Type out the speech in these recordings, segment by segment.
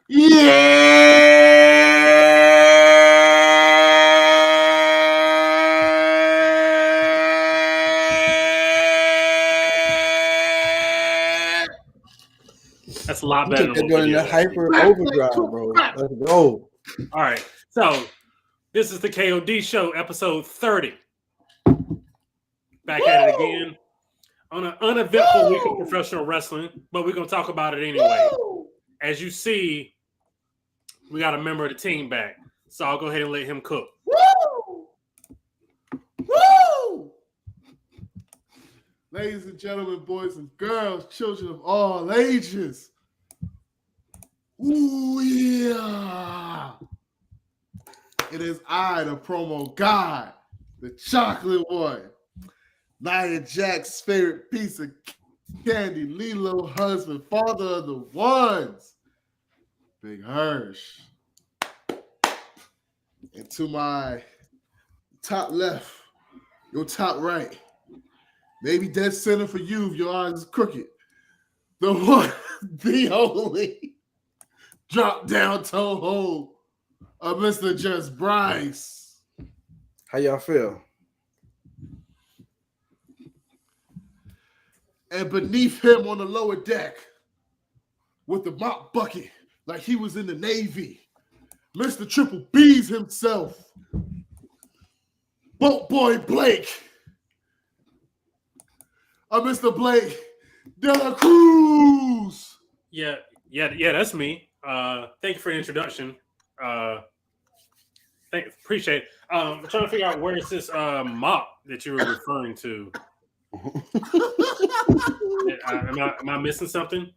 That's a lot You better took than that what during video the is. hyper overdrive, bro. Let's go. All right. So this is the KOD Show, episode 30. Back at it again on an uneventful week of professional wrestling, but we're going to talk about it anyway. As you see, we got a member of the team back. So I'll go ahead and let him cook. Woo! Ladies and gentlemen, boys and girls, children of all ages. Ooh, yeah. It is I, the promo god, the chocolate one, Nia Jax's favorite piece of candy, Lilo husband, father of the ones, Big Hirsch. And to my top left, your top right, maybe dead center for you if your eyes is crooked. The one, the only, drop down toe hold of Mr. Just Bryce. How y'all feel? And beneath him on the lower deck, with the mop bucket, like he was in the Navy, Mr. Triple B's himself, Boat Boy Blake, Mr. Blake De La Cruz. Yeah, that's me. Thank you for the introduction. Appreciate it. I'm trying to figure out where is this mop that you were referring to. Am I missing something?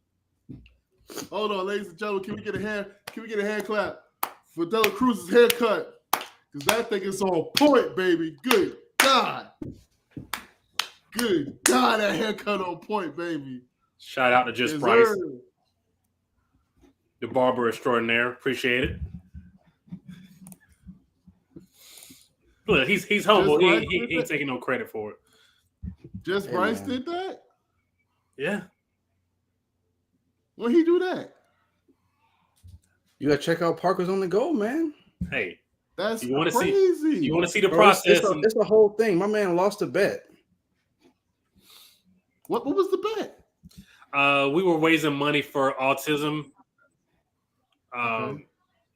Hold on, ladies and gentlemen, can we get a hand clap for De La Cruz's haircut? Because that thing is on point, baby. Good God. Good God, that haircut on point, baby. Shout out to Just Bryce, the barber extraordinaire. Appreciate it. Look, he's humble. He ain't taking no credit for it. Just Bryce did that? Yeah. When he do that? You gotta check out Parker's on the Go, man. Hey, that's you want crazy. You want to see the Bro, process? It's a whole thing. My man lost a bet. What was the bet? We were raising money for autism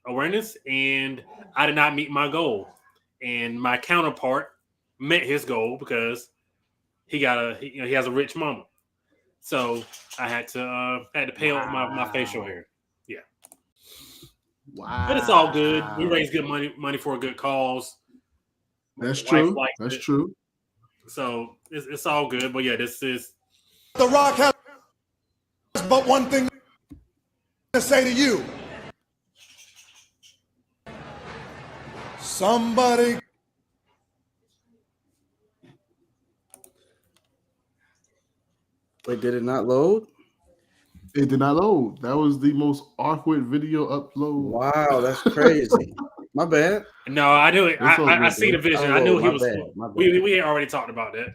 awareness, and I did not meet my goal. And my counterpart met his goal because he has a rich mama. So I had to pay off my facial hair. Yeah. Wow. But it's all good. We raised good money for a good cause. That's true. That's true. So it's all good. But yeah, this is The Rock has but one thing to say to you. Somebody. Wait, did it not load? It did not load. That was the most awkward video upload. Wow, that's crazy. My bad. No, I knew it. I see the vision. I knew he was. My bad. We had already talked about that.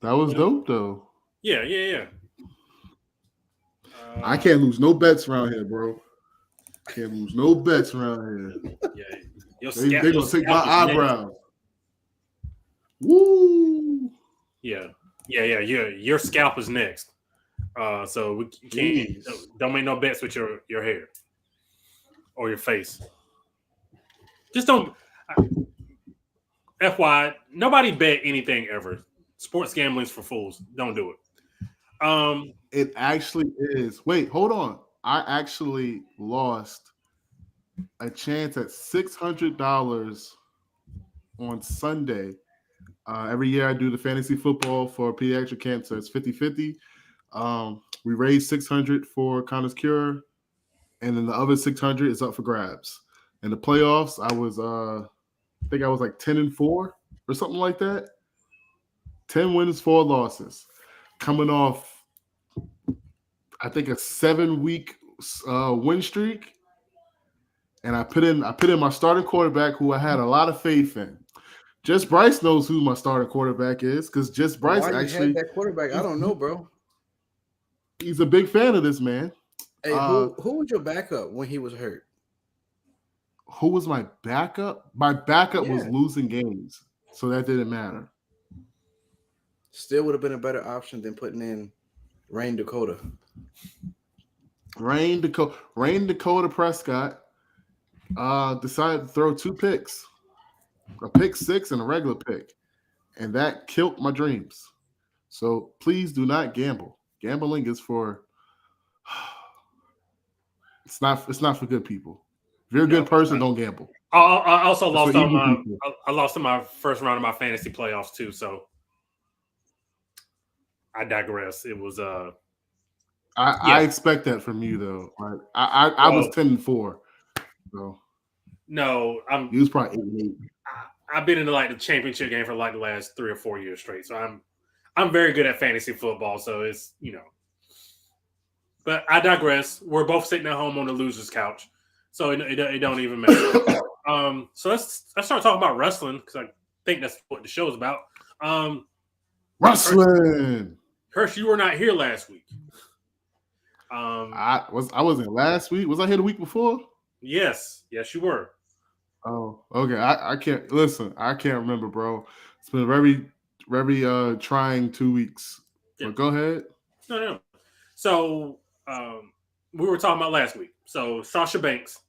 That was dope, though. Yeah. I can't lose no bets around here, bro. Can't lose no bets around here. Yeah, They're gonna take my eyebrows. Woo! Yeah. Your scalp is next. So we can't. Don't make no bets with your hair or your face. Just don't. FYI, nobody bet anything ever. Sports gambling's for fools. Don't do it. It actually is. Wait, hold on. I actually lost a chance at $600 on Sunday. Every year I do the fantasy football for pediatric cancer. It's 50-50. We raised $600 for Connor's Cure, and then the other $600 is up for grabs. In the playoffs, I was I think I was like 10-4 or something like that. 10 wins, 4 losses. Coming off, I think, a 7-week win streak. And I put in my starting quarterback, who I had a lot of faith in. Just Bryce knows who my starting quarterback is, because Just Bryce Why actually you had that quarterback. I don't know, bro. He's a big fan of this man. Hey, who was your backup when he was hurt? Who was my backup? My backup was Yeah. losing games, so that didn't matter. Still would have been a better option than putting in Rain Dakota. Rain Dakota Prescott decided to throw 2 picks, a pick 6 and a regular pick, and that killed my dreams. So please do not gamble. Gambling is for it's not for good people. If you're a good person, don't gamble. I also That's lost for all evil my. people. I lost in my first round of my fantasy playoffs too. So I digress. It was I expect that from you though. Like I was 10-4. So no, he was probably 8-8. I've been in like the championship game for like the last 3 or 4 years straight. So I'm very good at fantasy football. So it's But I digress. We're both sitting at home on the loser's couch, so it don't even matter. So let's start talking about wrestling because I think that's what the show's about. Wrestling. Hirsch, you were not here last week. I wasn't last week. Was I here the week before? Yes, you were. Oh, okay. I can't listen. I can't remember, bro. It's been a very, very trying 2 weeks. Yeah. But go ahead. No. So we were talking about last week. So Sasha Banks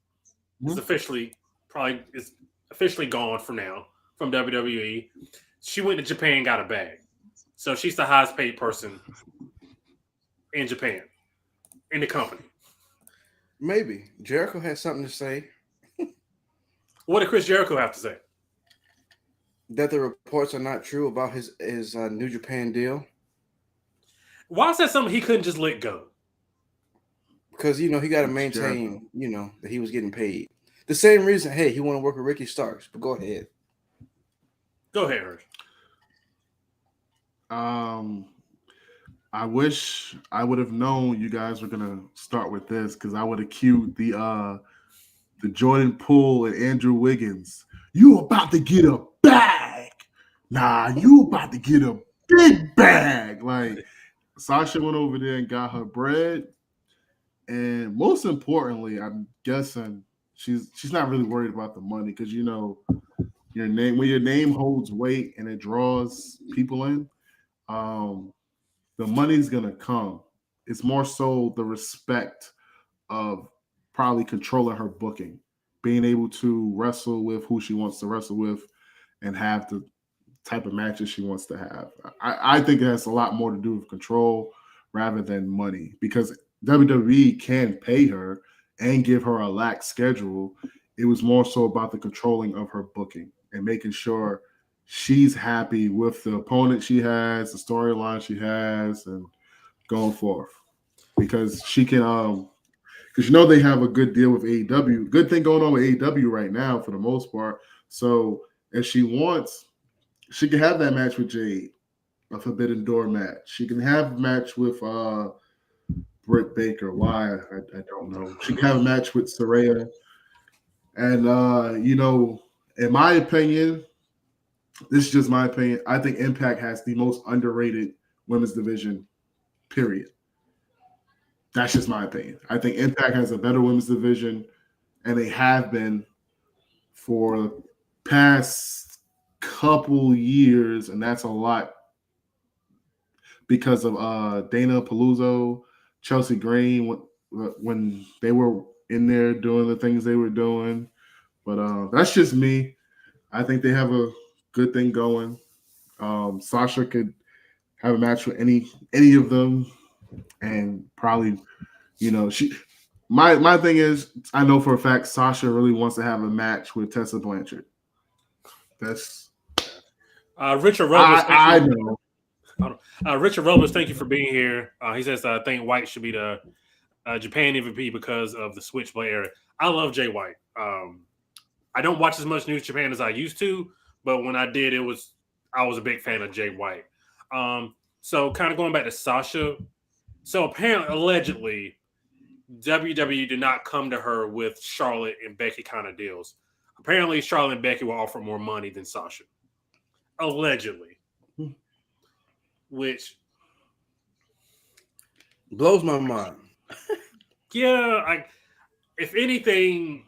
is officially gone for now from WWE. She went to Japan and got a bag. So she's the highest paid person in Japan, in the company. Maybe Jericho has something to say. What did Chris Jericho have to say? That the reports are not true about his New Japan deal. Why is that something he couldn't just let go? Because he got to maintain, that he was getting paid. The same reason, hey, he want to work with Ricky Starks. But go ahead. Go ahead, Hirsch. I wish I would have known you guys were gonna start with this because I would have cued the Jordan Poole and Andrew Wiggins. You about to get a bag. Nah, you about to get a big bag. Like Sasha went over there and got her bread. And most importantly, I'm guessing she's not really worried about the money because your name holds weight and it draws people in, the money's gonna come. It's more so the respect of probably controlling her booking, being able to wrestle with who she wants to wrestle with, and have the type of matches she wants to have. I think it has a lot more to do with control rather than money because WWE can pay her and give her a lax schedule. It was more so about the controlling of her booking and making sure she's happy with the opponent she has, the storyline she has, and going forth. Because she can, because they have a good deal with AEW. Good thing going on with AEW right now for the most part. So if she wants, she can have that match with Jade, a Forbidden Door match. She can have a match with Britt Baker. Why? I don't know. She can have a match with Saraya. And, in my opinion, this is just my opinion, I think Impact has the most underrated women's division, period. That's just my opinion. I think Impact has a better women's division, and they have been for the past couple years, and that's a lot because of Dana Paluzzo, Chelsea Green, when they were in there doing the things they were doing. But that's just me. I think they have a good thing going. Sasha could have a match with any of them, and probably, she. My thing is, I know for a fact Sasha really wants to have a match with Tessa Blanchard. That's Richard Robles. I know. Richard Robles, thank you for being here. He says, I think White should be the Japan MVP because of the Switchblade era. I love Jay White. I don't watch as much New Japan as I used to, but when I did, I was a big fan of Jay White. So kind of going back to Sasha. So apparently, allegedly, WWE did not come to her with Charlotte and Becky kind of deals. Apparently, Charlotte and Becky will offer more money than Sasha. Allegedly. Which blows my mind. Yeah, if anything,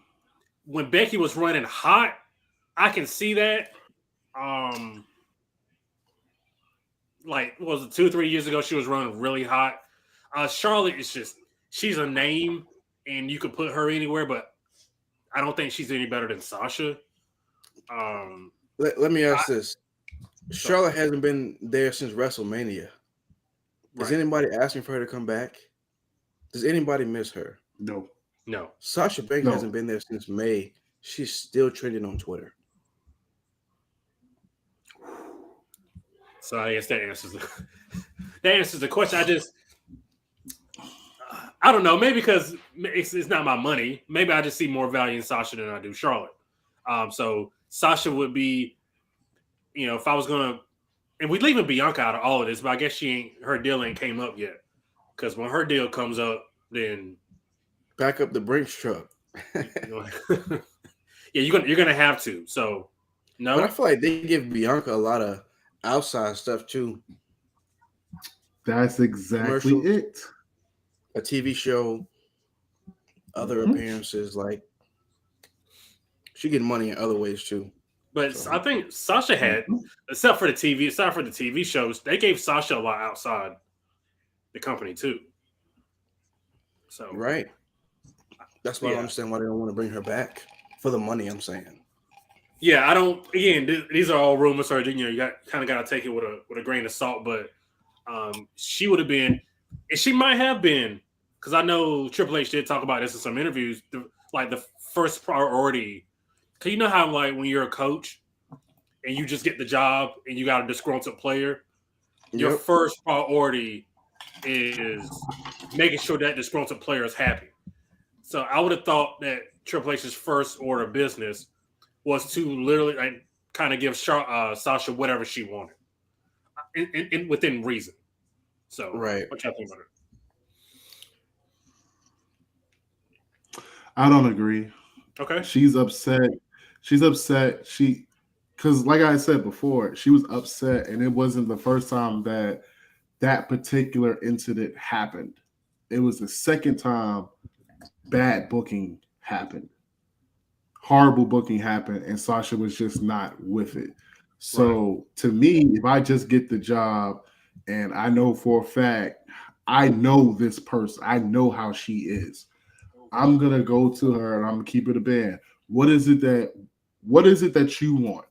when Becky was running hot, I can see that. Like what was it 2 or 3 years ago? She was running really hot. Charlotte is just she's a name, and you could put her anywhere, but I don't think she's any better than Sasha. Let me ask this: So, Charlotte hasn't been there since WrestleMania. Is right. anybody asking for her to come back? Does anybody miss her? No. No. Sasha Banks No. hasn't been there since May. She's still trending on Twitter. So I guess that answers the question. I don't know. Maybe because it's not my money. Maybe I just see more value in Sasha than I do Charlotte. So Sasha would be, if I was gonna, and we're leaving Bianca out of all of this, but I guess her deal ain't came up yet. Because when her deal comes up, then back up the Brinks truck. yeah, you're gonna have to. So no, but I feel like they give Bianca a lot of outside stuff too. That's exactly it. A TV show, other appearances, like she getting money in other ways too. But I think Sasha had, aside for the TV shows, they gave Sasha a lot outside the company too. So right, that's why I don't understand why they don't want to bring her back for the money. I'm saying. Yeah, I don't. Again, these are all rumors, so you got to take it with a grain of salt. But she would have been, and she might have been, because I know Triple H did talk about this in some interviews. The first priority, because you know how like when you're a coach and you just get the job and you got a disgruntled player, your first priority is making sure that disgruntled player is happy. So I would have thought that Triple H's first order of business was to literally kind of give Sasha whatever she wanted, in within reason. So, right. What y'all think about it? I don't agree. Okay. She's upset. Because like I said before, she was upset, and it wasn't the first time that particular incident happened. It was the second time bad booking happened. Horrible booking happened, and Sasha was just not with it. So to me, if I just get the job and I know for a fact, I know this person, I know how she is, I'm gonna go to her and I'm gonna keep it a band. What is it that you want?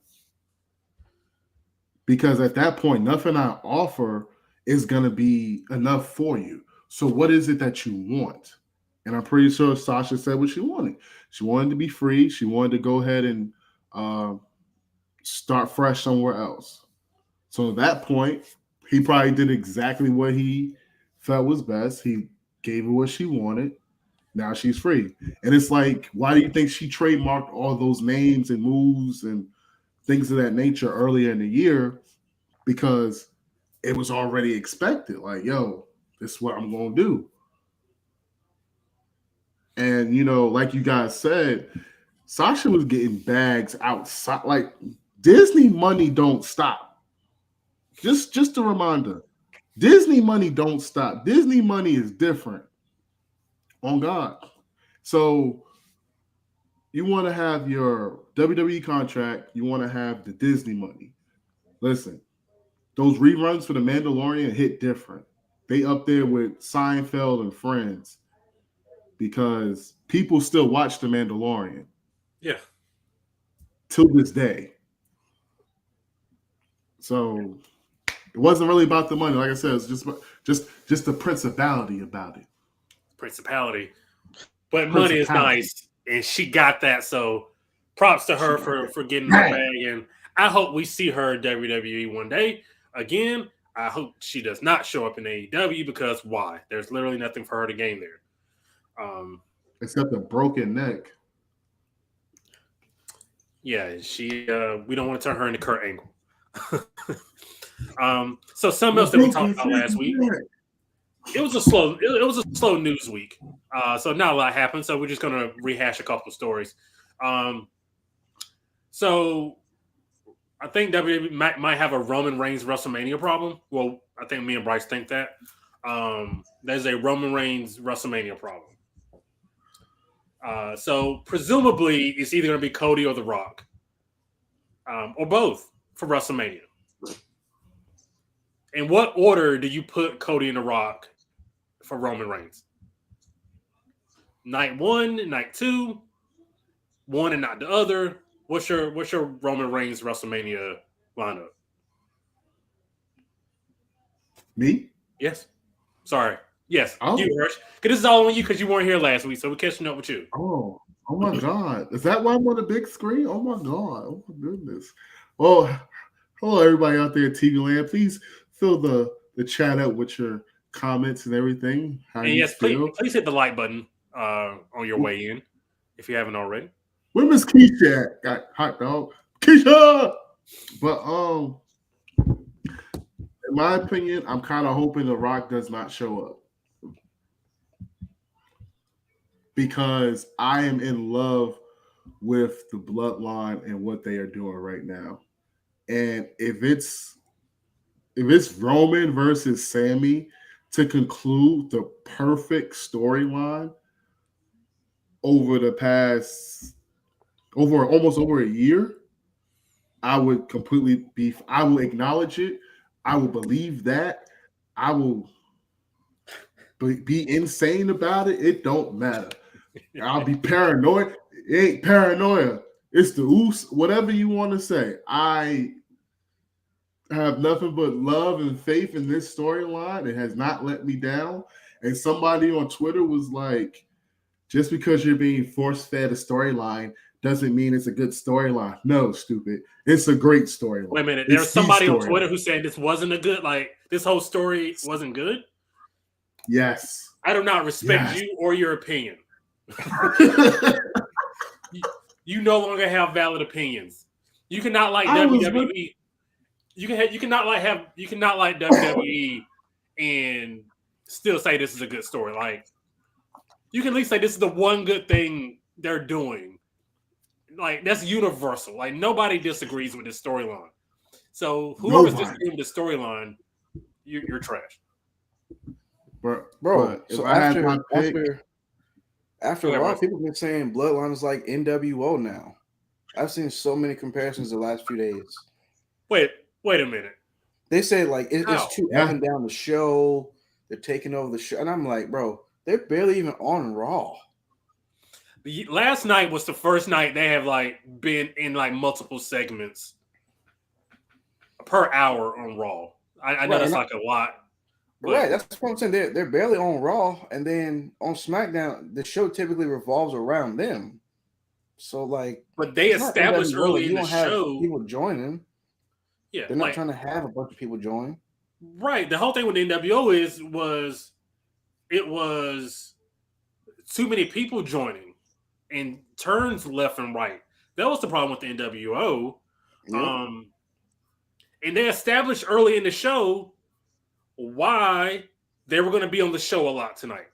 Because at that point, nothing I offer is gonna be enough for you. So what is it that you want? And I'm pretty sure Sasha said what she wanted. She wanted to be free. She wanted to go ahead and start fresh somewhere else. So at that point, he probably did exactly what he felt was best. He gave her what she wanted. Now she's free. And it's like, why do you think she trademarked all those names and moves and things of that nature earlier in the year? Because it was already expected. Like, yo, this is what I'm going to do. And, like you guys said, Sasha was getting bags outside. Like, Disney money don't stop. Just a reminder. Disney money don't stop. Disney money is different. On God. So you want to have your WWE contract. You want to have the Disney money. Listen, those reruns for The Mandalorian hit different. They up there with Seinfeld and Friends. Because people still watch The Mandalorian. Yeah. Till this day. So it wasn't really about the money. Like I said, it's just the principality about it. Principality. But money is nice. And she got that. So props to her for getting the bag. And I hope we see her in WWE one day. Again, I hope she does not show up in AEW because why? There's literally nothing for her to gain there. Except a broken neck. Yeah, she. We don't want to turn her into Kurt Angle. So something else that we talked about last week. It was a slow news week. So not a lot happened. So we're just gonna rehash a couple of stories. So I think WWE might have a Roman Reigns WrestleMania problem. Well, I think me and Bryce think that. There's a Roman Reigns WrestleMania problem. So presumably it's either going to be Cody or The Rock, or both for WrestleMania. In what order do you put Cody and The Rock for Roman Reigns? Night 1, night 2, one and not the other. What's your Roman Reigns WrestleMania lineup? Me? Yes. Sorry. Yes. Oh. You, Hirsch. Because this is all on you because you weren't here last week, so we're catching up with you. Oh my God. Is that why I'm on the big screen? Oh my God. Oh my goodness. Well, hello everybody out there at TV Land. Please fill the chat up with your comments and everything. And yes, please hit the like button on your way in if you haven't already. Where Miss Keisha at? Got hot dog. Keisha! But in my opinion, I'm kind of hoping The Rock does not show up. Because I am in love with the bloodline and what they are doing right now. And if it's Roman versus Sammy to conclude the perfect storyline over almost over a year, I would I will acknowledge it. I will believe that. I will be insane about it. It don't matter. I'll be paranoid. It ain't paranoia. It's the oos, whatever you want to say. I have nothing but love and faith in this storyline. It has not let me down. And somebody on Twitter was like, just because you're being force-fed a storyline doesn't mean it's a good storyline. No, stupid. It's a great storyline. Wait a minute. There's somebody on Twitter who said this wasn't a good, this whole story wasn't good? Yes. I do not respect you or your opinion. You no longer have valid opinions. You cannot like WWE. You cannot like WWE and still say this is a good story. Like, you can at least say this is the one good thing they're doing. Like, that's universal. Like, nobody disagrees with this storyline. So whoever's disagreeing with the storyline, you're trash. Bro. So after a while, people have been saying Bloodline is like NWO now. I've seen so many comparisons the last few days. Wait a minute. They say like it's too up and down the show. They're taking over the show, and I'm like, bro, they're barely even on Raw. Last night was the first night they have been in multiple segments per hour on Raw. I know that's a lot. Right, that's what I'm saying. They're barely on Raw, and then on SmackDown, the show typically revolves around them. So but they established early in the show people joining. Yeah, they're not trying to have a bunch of people join. Right. The whole thing with the NWO was too many people joining and turns left and right. That was the problem with the NWO. Yep. And they established early in the show why they were going to be on the show a lot tonight.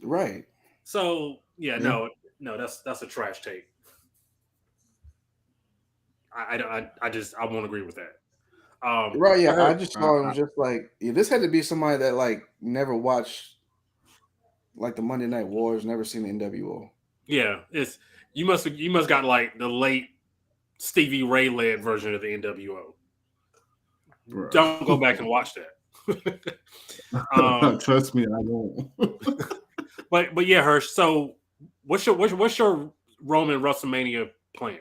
Right. So no, that's a trash take. I won't agree with that. Right, yeah. I just thought it was just this had to be somebody that never watched the Monday Night Wars, never seen the NWO. Yeah, you must got the late Stevie Ray led version of the NWO. Bro. Don't go back and watch that. Trust me, I won't. but yeah, Hirsch. So what's your Roman WrestleMania plan?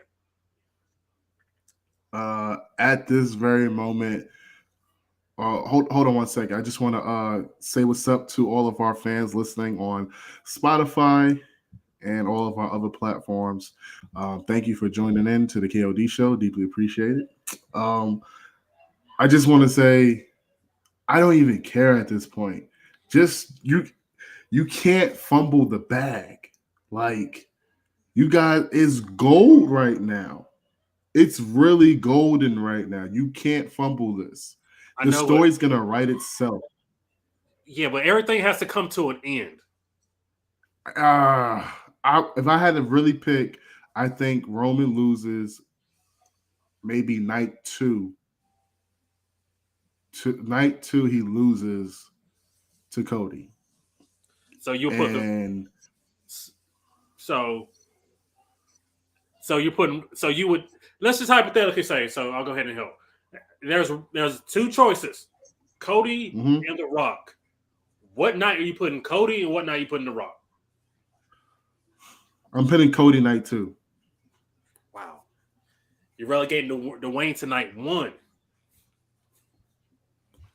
At this very moment, hold on one second. I just want to say what's up to all of our fans listening on Spotify and all of our other platforms. Thank you for joining in to the KOD Show. Deeply appreciate it. I just want to say, I don't even care at this point. Just you can't fumble the bag. You guys, it's gold right now. It's really golden right now. You can't fumble this. The story's going to write itself. Yeah, but everything has to come to an end. If I had to really pick, I think Roman loses maybe night 2. Night 2, he loses to Cody. So you'll put So you would, let's just hypothetically say, so I'll go ahead and help. There's two choices, Cody and The Rock. What night are you putting Cody and what night are you putting The Rock? I'm putting Cody night 2. Wow. You're relegating Dwayne to night 1. If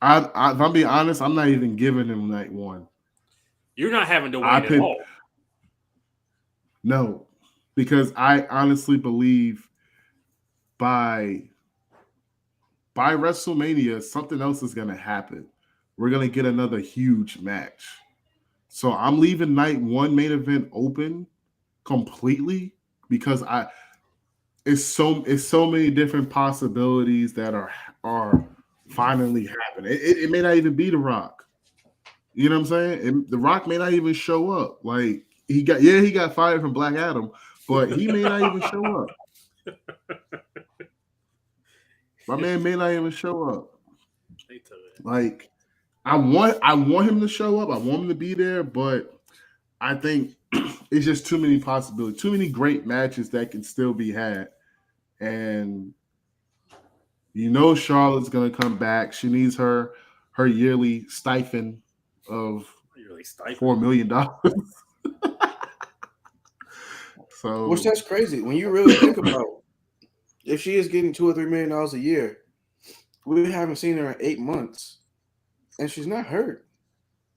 I'm being honest, I'm not even giving him night 1. You're not having Dwayne at all. No, because I honestly believe by WrestleMania, something else is going to happen. We're going to get another huge match. So I'm leaving night 1 main event open completely because it's so many different possibilities that are finally happening. It may not even be The Rock. You know what I'm saying? The Rock may not even show up. Like he got fired from Black Adam, but he may not even show up. My man may not even show up. Like I want him to show up. I want him to be there, but I think it's just too many possibilities, too many great matches that can still be had. And Charlotte's gonna come back. She needs her yearly stipend of $4 million. So, which that's crazy when you really think about. If she is getting $2 or $3 million a year, we haven't seen her in 8 months, and she's not hurt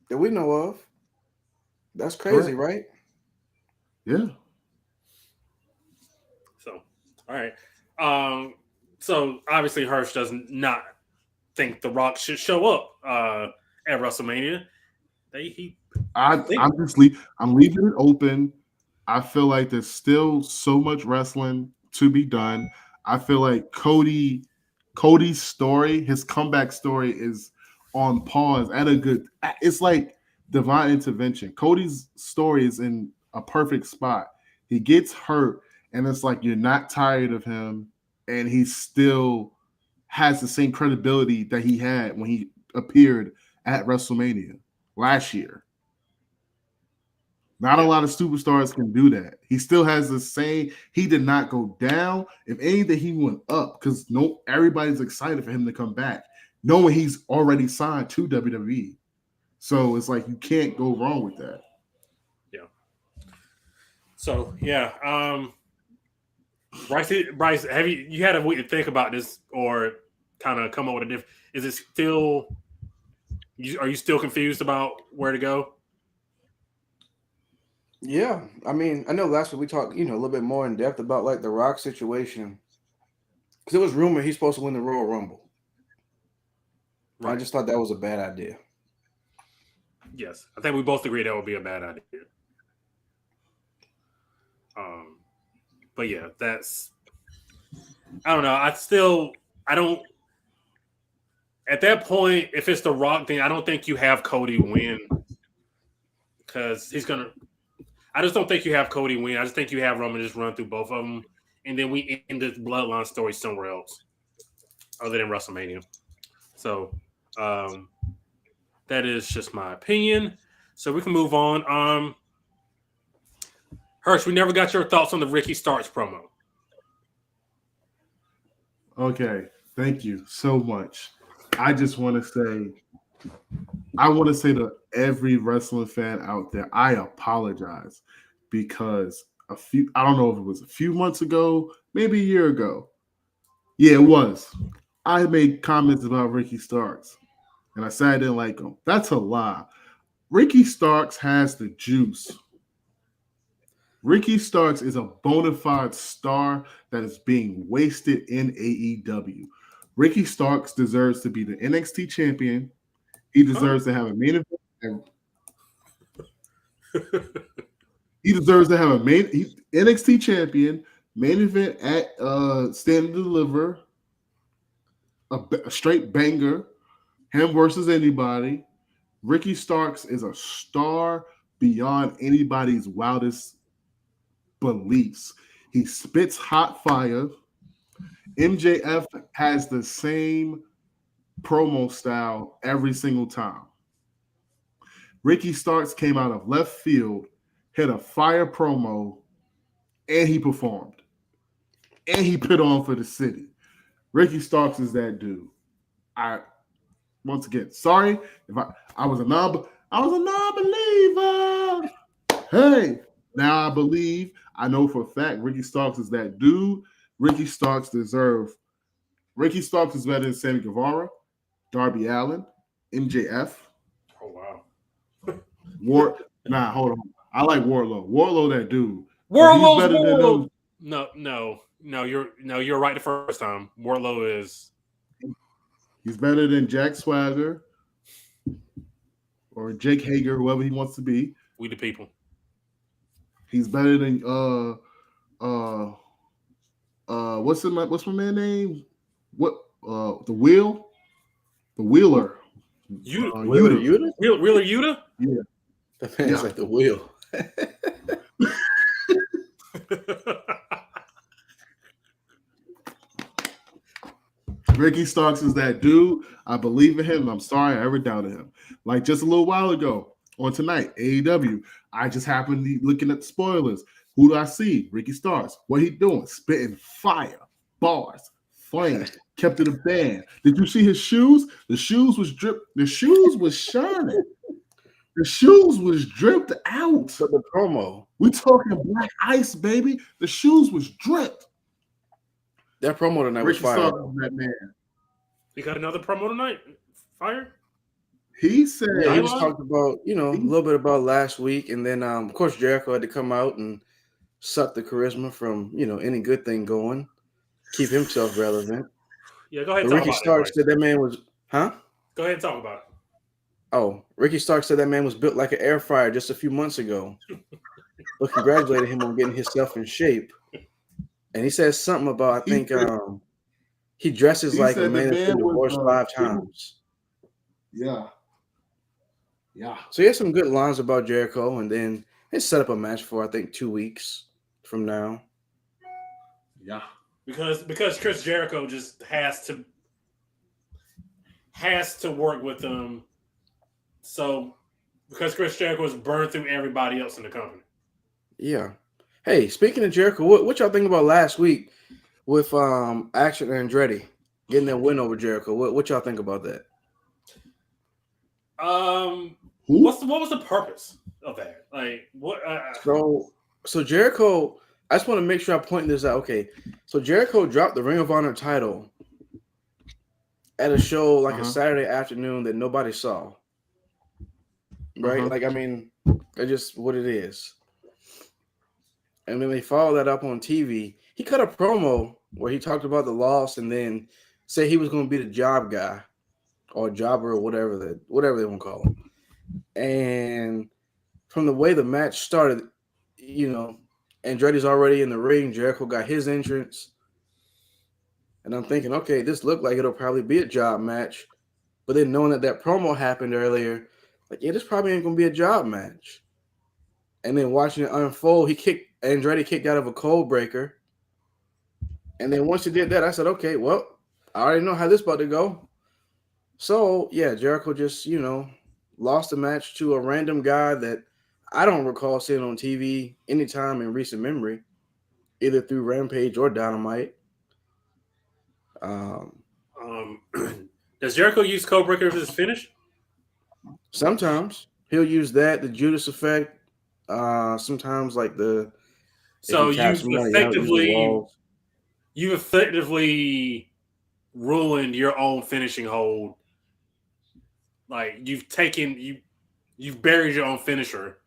that we know of. That's crazy, right? Yeah. So, all right. So obviously Hirsch does not think The Rock should show up at WrestleMania. I'm leaving it open. I feel like there's still so much wrestling to be done. I feel like Cody's story, his comeback story, is on pause at a good. It's like divine intervention. Cody's story is in a perfect spot. He gets hurt, and it's like you're not tired of him, and he still has the same credibility that he had when he appeared at WrestleMania last year. Not a lot of superstars can do that. He still has the same. He did not go down. If anything, he went up because everybody's excited for him to come back, knowing he's already signed to WWE. So it's like you can't go wrong with that. Yeah. So yeah, Bryce, have you had a week to think about this or kind of come up with a different? Is it still? Are you still confused about where to go? Yeah, I mean, I know last week we talked, a little bit more in depth about like the Rock situation because it was rumored he's supposed to win the Royal Rumble. Right. I just thought that was a bad idea. Yes, I think we both agree that would be a bad idea. But yeah, I don't know. I don't. At that point, if it's the Rock thing, I don't think you have Cody win because he's gonna. I just don't think you have Cody win. I just think you have Roman just run through both of them, and then we end this bloodline story somewhere else, other than WrestleMania. So that is just my opinion. So we can move on. Hirsch, we never got your thoughts on the Ricky Starks promo. Okay, thank you so much. I just want to say to every wrestling fan out there, I apologize because I don't know if it was a few months ago, maybe a year ago. Yeah, it was. I made comments about Ricky Starks, and I said I didn't like him. That's a lie. Ricky Starks has the juice. Ricky Starks is a bona fide star that is being wasted in AEW. Ricky Starks deserves to be the NXT champion. He deserves to have a main event. He deserves to have a NXT champion, main event at Stand and Deliver, a straight banger, him versus anybody. Ricky Starks is a star beyond anybody's wildest beliefs. He spits hot fire. MJF has the same promo style every single time. Ricky Starks came out of left field, hit a fire promo, and he performed, and he put on for the city. Ricky Starks is that dude. Once again, sorry if I was a non-believer. Hey, now I believe. I know for a fact Ricky Starks is that dude. Ricky Starks is better than Sammy Guevara, Darby Allin, MJF. Oh wow. Hold on. I like Wardlow. Wardlow, that dude. Wardlow's He's better than them. No, you're right the first time. Wardlow is. He's better than Jack Swagger or Jake Hager, whoever he wants to be. We the people. He's better than what's my man name? What the Wheeler? Wheeler Yuta? Yuta? Yeah. That man's like the wheel. Ricky Starks is that dude. I believe in him. And I'm sorry I ever doubted him. Like just a little while ago on tonight, AEW, I just happened to be looking at the spoilers. Who do I see? Ricky Starks. What he doing? Spitting fire, bars, flame, kept it a band. Did you see his shoes? The shoes was dripped. The shoes was shining. The shoes was dripped out. So the promo. We talking black ice, baby. The shoes was dripped. That promo tonight was Ricky fire. Starks was that man. He got another promo tonight. Fire. He said, Yeah, he just talked about, a little bit about last week, and then of course Jericho had to come out and suck the charisma from any good thing going, keep himself relevant. Yeah, go ahead. But Ricky Starks said that man was, Go ahead and talk about it. Oh, Ricky Starks said that man was built like an air fryer just a few months ago, but congratulated him on getting himself in shape. And he says something about I think he dresses like a man that's been divorced 5 times. Yeah. Yeah. So he has some good lines about Jericho, and then they set up a match for I think 2 weeks from now. Yeah. Because Chris Jericho just has to work with them. So because Chris Jericho has burned through everybody else in the company. Yeah. Hey, speaking of Jericho, what y'all think about last week with Action Andretti getting that win over Jericho? What y'all think about that? What was the purpose of that? Like what? So Jericho, I just want to make sure I point this out. Okay, so Jericho dropped the Ring of Honor title at a show like a Saturday afternoon that nobody saw. Right? Like, I mean, that's just what it is. And then they followed that up on TV. He cut a promo where he talked about the loss and then said he was going to be the job guy or jobber or whatever they want to call him. And from the way the match started, Andretti's already in the ring. Jericho got his entrance. And I'm thinking, okay, this looked like it'll probably be a job match. But then knowing that promo happened earlier, like, yeah, this probably ain't going to be a job match. And then watching it unfold, Andretti kicked out of a cold breaker. And then once he did that, I said, okay, well, I already know how this about to go. So, yeah, Jericho just, lost the match to a random guy that I don't recall seeing on TV anytime in recent memory, either through Rampage or Dynamite. Does Jericho use cold breaker as his finish? Sometimes he'll use that, the Judas effect. Sometimes like the so you effectively ruined your own finishing hold. Like you've buried your own finisher,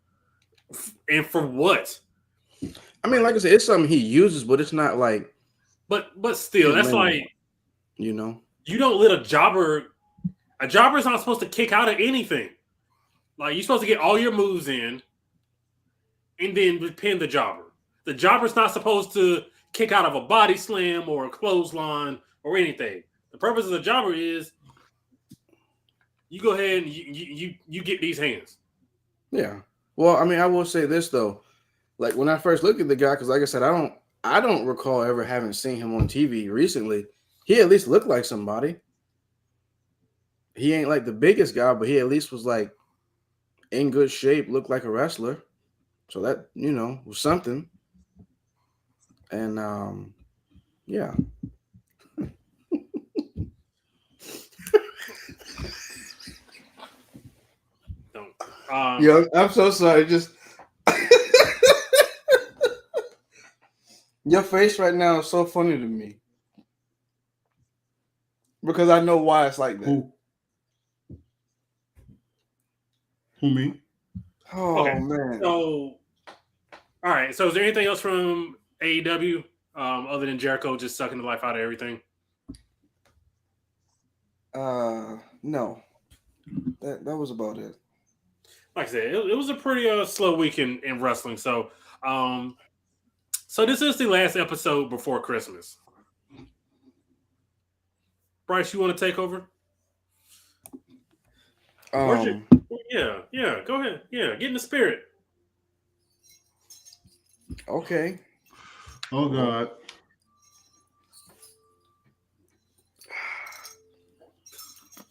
and for what? I mean, like I said, it's something he uses, but it's not like. But still, that's like you don't let a jobber. A jobber is not supposed to kick out of anything. Like you're supposed to get all your moves in, and then pin the jobber. The jobber's not supposed to kick out of a body slam or a clothesline or anything. The purpose of the jobber is you go ahead and you get these hands. Yeah. Well, I mean, I will say this though. Like when I first looked at the guy, because like I said, I don't recall ever having seen him on TV recently. He at least looked like somebody. He ain't like the biggest guy, but he at least was like in good shape, looked like a wrestler. So that, was something. And yeah. Don't. Yeah, I'm so sorry. Just your face right now is so funny to me because I know why it's like that. Who me? Oh Okay. man. So, all right. So, is there anything else from AEW other than Jericho just sucking the life out of everything? No. That was about it. Like I said, it was a pretty slow week in wrestling. So, so this is the last episode before Christmas. Bryce, you want to take over? Yeah. Go ahead. Yeah, get in the spirit. Okay. Oh God.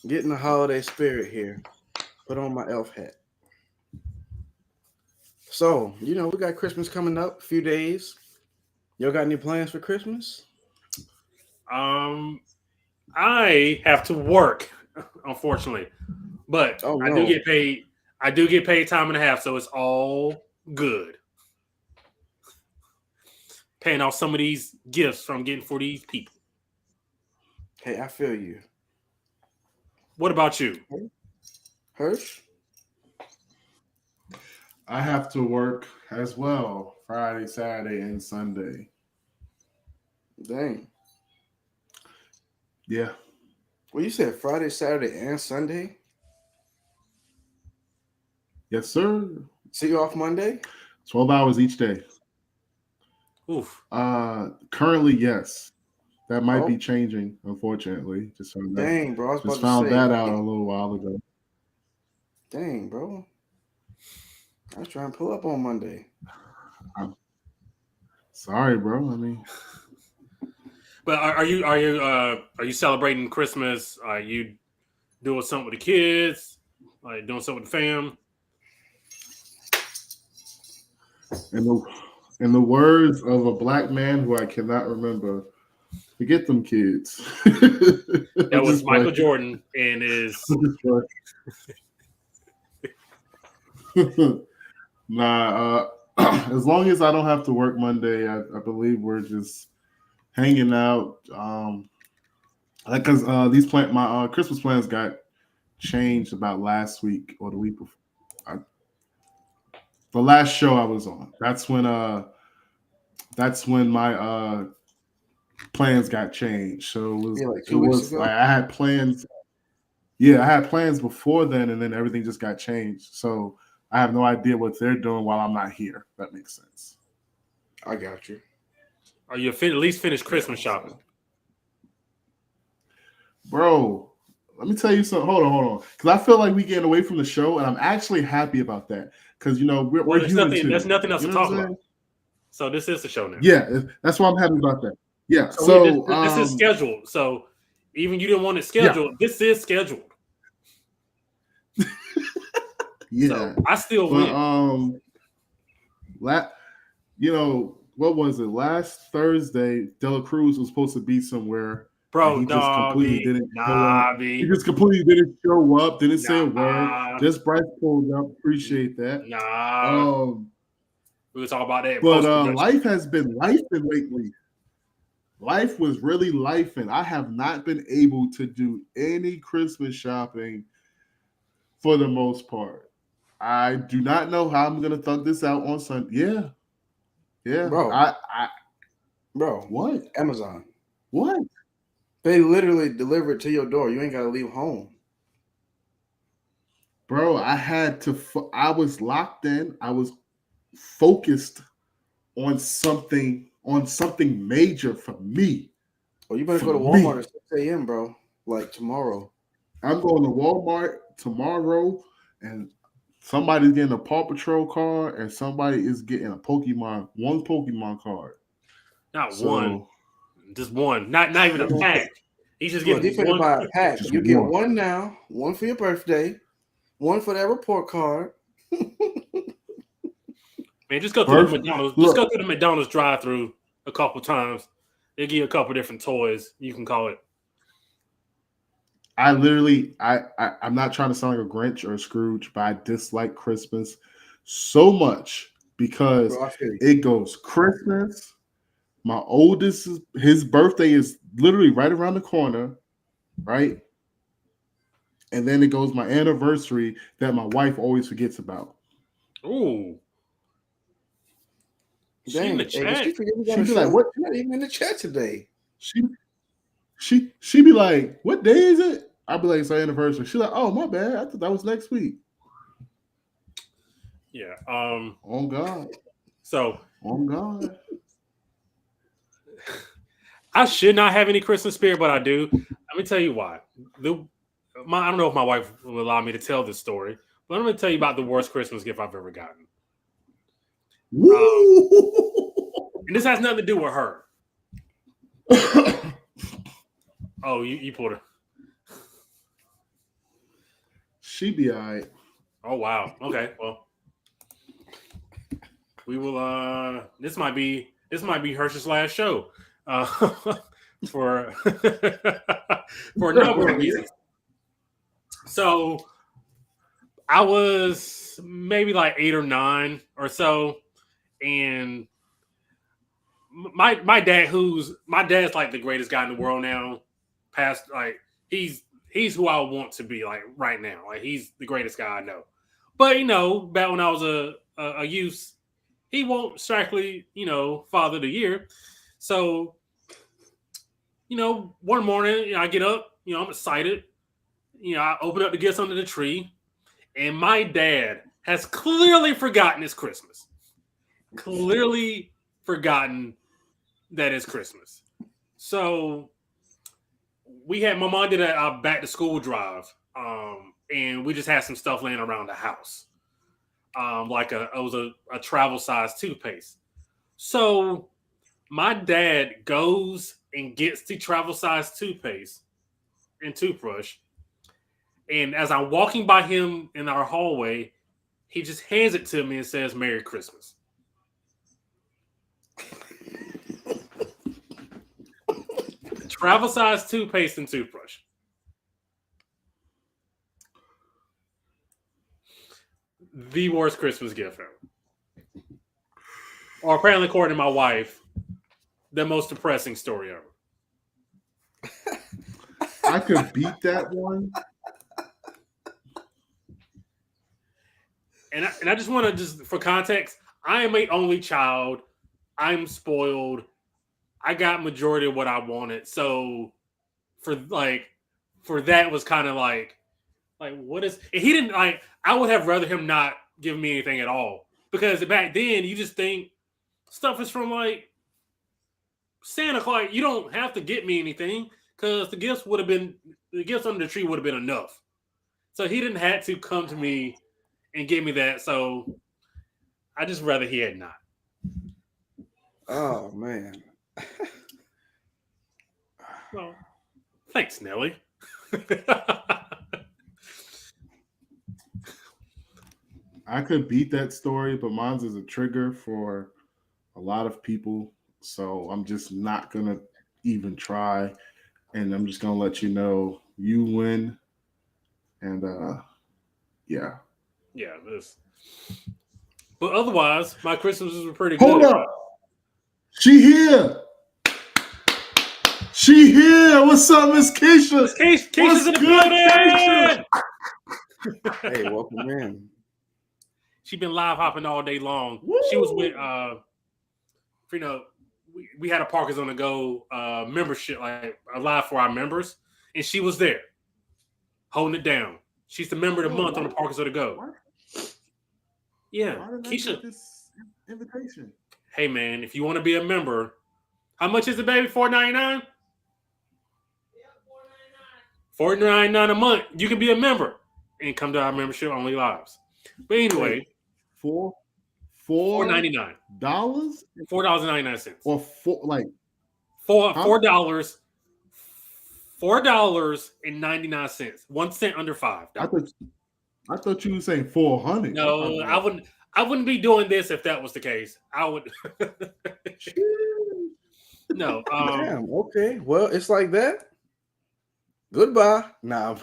Get in the holiday spirit here. Put on my elf hat. So, we got Christmas coming up, a few days. Y'all got any plans for Christmas? I have to work, unfortunately, but Oh, I no. do get paid. I do get paid time and a half, so it's all good. Paying off some of these gifts from getting for these people. Hey, I feel you. What about you? Hirsch? I have to work as well, Friday, Saturday, and Sunday. Dang. Yeah. Well, you said Friday, Saturday, and Sunday? Yes, sir. See you off Monday? 12 hours each day. Oof. Currently, yes. That might be changing, unfortunately. Just found that. Dang, bro. I was Just about found to say, that out a little while ago. Dang, bro. I was trying to pull up on Monday. I'm sorry, bro. I mean, but are you celebrating Christmas? Are you doing something with the kids? Are you doing something with the fam? in the words of a black man who I cannot remember, forget them kids. That was Michael Jordan and his. Nah, as long as I don't have to work Monday, I believe we're just hanging out. Because my Christmas plans got changed about last week or the week before. The last show I was on. That's when my plans got changed. So it was like 2 weeks ago. like I had plans. Yeah, I had plans before then, and then everything just got changed. So I have no idea what they're doing while I'm not here. If that makes sense. I got you. Are you at least finished Christmas shopping? Bro, let me tell you something. Hold on. Because I feel like we getting away from the show, and I'm actually happy about that. Because, we're human too. There's nothing else to talk about. So this is the show now. Yeah, that's why I'm happy about that. Yeah, so this is scheduled. So even you didn't want it scheduled, this is scheduled. Yeah. So I still win. What was it? Last Thursday, Dela Cruz was supposed to be somewhere. Bro, he just completely didn't He just completely didn't show up, didn't say a word. Just Bryce pulled up. Appreciate that. We was all about that. But life has been lifing lately. Life was really lifing. I have not been able to do any Christmas shopping for the most part. I do not know how I'm gonna thug this out on Sunday. Yeah. Bro. Bro. What? Amazon. What? They literally deliver it to your door. You ain't gotta leave home. Bro, I was locked in. I was focused on something major for me. Well, you better go to Walmart at 6 a.m., bro. Like tomorrow. I'm going to Walmart tomorrow, and somebody's getting a Paw Patrol card, and somebody is getting one Pokemon card. One. Just one. Not even a pack. He's just getting one. Buy a pack. You get one now, one for your birthday, one for that report card. Man, just go through the McDonald's. Just go through the McDonald's drive-through a couple times. They give you a couple different toys. You can call it. I'm not trying to sound like a Grinch or a Scrooge, but I dislike Christmas so much because Bro, I feel you. it goes Christmas. My oldest, his birthday is literally right around the corner, right? And then it goes my anniversary that my wife always forgets about. Ooh. She in Dang, the hey, chat. she forget we got She'd a be show? like, "What?" You're not even in the chat today. She be like, "What day is it?" I'd be like, "It's our anniversary." She's like, "Oh, my bad. I thought that was next week." Yeah. On God. So On God. I should not have any Christmas spirit, but I do. Let me tell you why. I don't know if my wife will allow me to tell this story, but I'm going to tell you about the worst Christmas gift I've ever gotten. And this has nothing to do with her. Oh, you pulled her. She be all right. Oh, wow. Okay, well. We will this might be Hirsch's last show. For for a number of reasons. So I was maybe like 8 or 9 or so, and my dad's like the greatest guy in the world now. Past like he's who I want to be like right now. Like he's the greatest guy I know. But back when I was a youth, he won't strictly father of the year. So one morning I get up, I'm excited. I open up the gifts under the tree, and my dad has clearly forgotten it's Christmas. Clearly forgotten that it's Christmas. So my mom did a back to school drive, and we just had some stuff laying around the house, it was a travel size toothpaste. So my dad goes and gets the travel size toothpaste and toothbrush, and as I'm walking by him in our hallway, he just hands it to me and says, "Merry Christmas." Travel size toothpaste and toothbrush. The worst Christmas gift ever. Or apparently, according to my wife, the most depressing story ever. I could beat that one. And I just want to, just for context, I am an only child. I'm spoiled. I got majority of what I wanted. So for that was kind of like what is, and he didn't like, I would have rather him not give me anything at all, because back then you just think stuff is from like Santa Claus. You don't have to get me anything because the gifts under the tree would have been enough. So he didn't have to come to me and give me that. So I just rather he had not. Oh man. Well, thanks, Nelly. I could beat that story, but mine's is a trigger for a lot of people. So I'm just not going to even try. And I'm just going to let you know you win. And yeah. Yeah, but otherwise, my Christmases were pretty Hold good. up. She here. She here. What's up, Miss Keisha? Keisha's in the building. Hey, welcome in. She's been live hopping all day long. Woo! She was with we had a Parkers on the Go membership, like live for our members, and she was there holding it down. She's the member of the month on the Parkers on the Go. What? Yeah, Why did I Keisha. get this invitation? Hey man, if you want to be a member, how much is it, baby? $4.99? $4.99 a month. You can be a member and come to our membership only lives. But anyway, $4.99. $4.99. Or $4 $4.99. 1 cent under $5. I thought you were saying 400. No, I wouldn't be doing this if that was the case. I would No. Damn. Okay. Well, it's like that. Goodbye. Nah.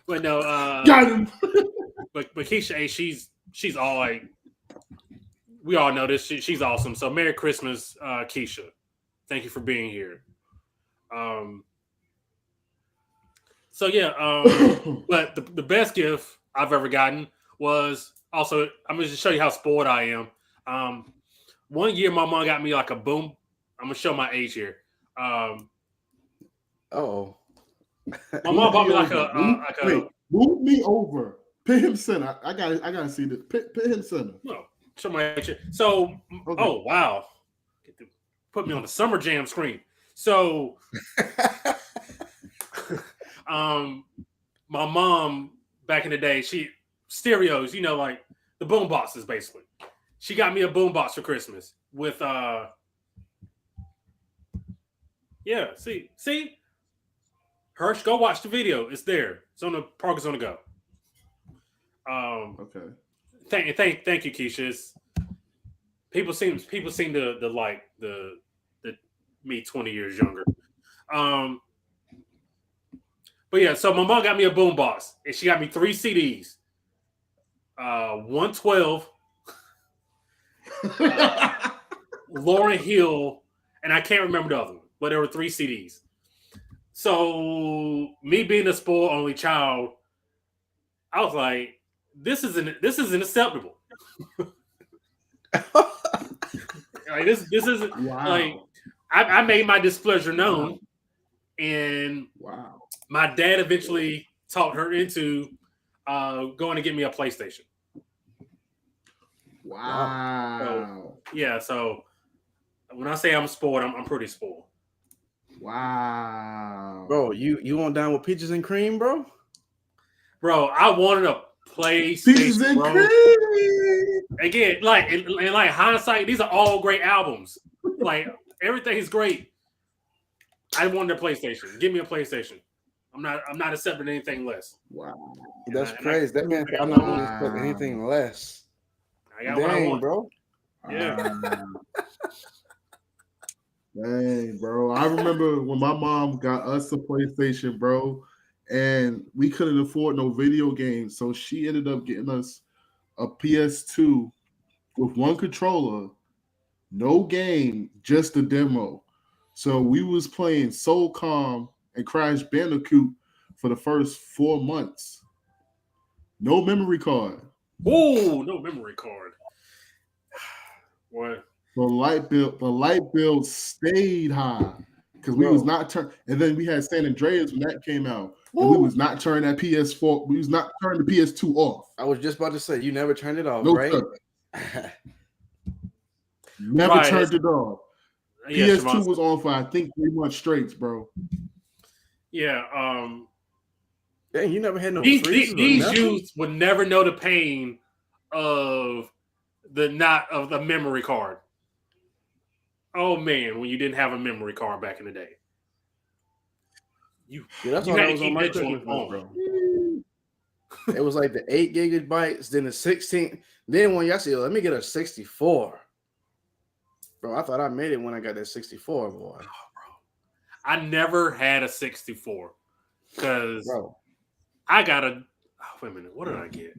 But no. Got him. But Keisha, hey, she's all like, we all know this. She's awesome. So Merry Christmas, Keisha. Thank you for being here. So yeah. But the best gift I've ever gotten was also, I'm gonna just show you how spoiled I am. One year my mom got me like a boom. I'm gonna show my age here. Oh. My mom bought me like a Wait, move me over. Pit him center. I gotta see this. Pit him center. no, show my age here. So Okay. oh wow. Put me on the Summer Jam screen. So my mom back in the day, she stereos, like the boom boxes basically. She got me a boom box for Christmas with yeah, see, Hirsch, go watch the video. It's there. It's on the Park is on the go. Okay. Thank you, Keisha. People seem to like the me 20 years younger. But yeah, so my mom got me a boom box and she got me 3 CDs. 112, Lauryn Hill, and I can't remember the other one, but there were 3 CDs. So me being a spoiled only child, I was like, this isn't acceptable. Like this isn't Wow. like I made my displeasure known, and Wow. my dad eventually talked her into going to get me a PlayStation. Wow. Yeah, so when I say I'm spoiled, I'm pretty spoiled. Wow. Bro, you on down with peaches and cream, bro? Bro, I wanted a Peaches PlayStation, and bro. cream. Again, like in like hindsight, these are all great albums. Like everything is great. I wanted a PlayStation. Give me a PlayStation. I'm not accepting anything less. Wow. That's And crazy. That man, I'm not going to expect anything less. I got what I Dang, want. bro. Yeah. Dang, bro. I remember when my mom got us a PlayStation, bro, and we couldn't afford no video games. So she ended up getting us a PS2 with 1 controller, no game, just a demo. So we was playing Soul Calm and Crash Bandicoot for the first 4 months. No memory card. Oh, no memory card. What? The light bill stayed high because we was not turn. And then we had San Andreas when that came out, and we was not turning that PS4. We was not turning the PS2 off. I was just about to say you never turned it off, No, right? Never Right, turned it off. Yeah, PS2 Siobhan. was on for I think 3 months straight, bro. Yeah. Dang, you never had no These freezes or these nothing? youths would never know the pain of the memory card. Oh man, when you didn't have a memory card back in the day, Yeah, that's you all had that to was on keep my that joint Christmas list, on. bro. It was like the 8 gigabytes, then the 16. Then when y'all said, let me get a 64. Bro, I thought I made it when I got that 64, boy. I never had a 64 because Bro. I got a. Oh, wait a minute, what did I get?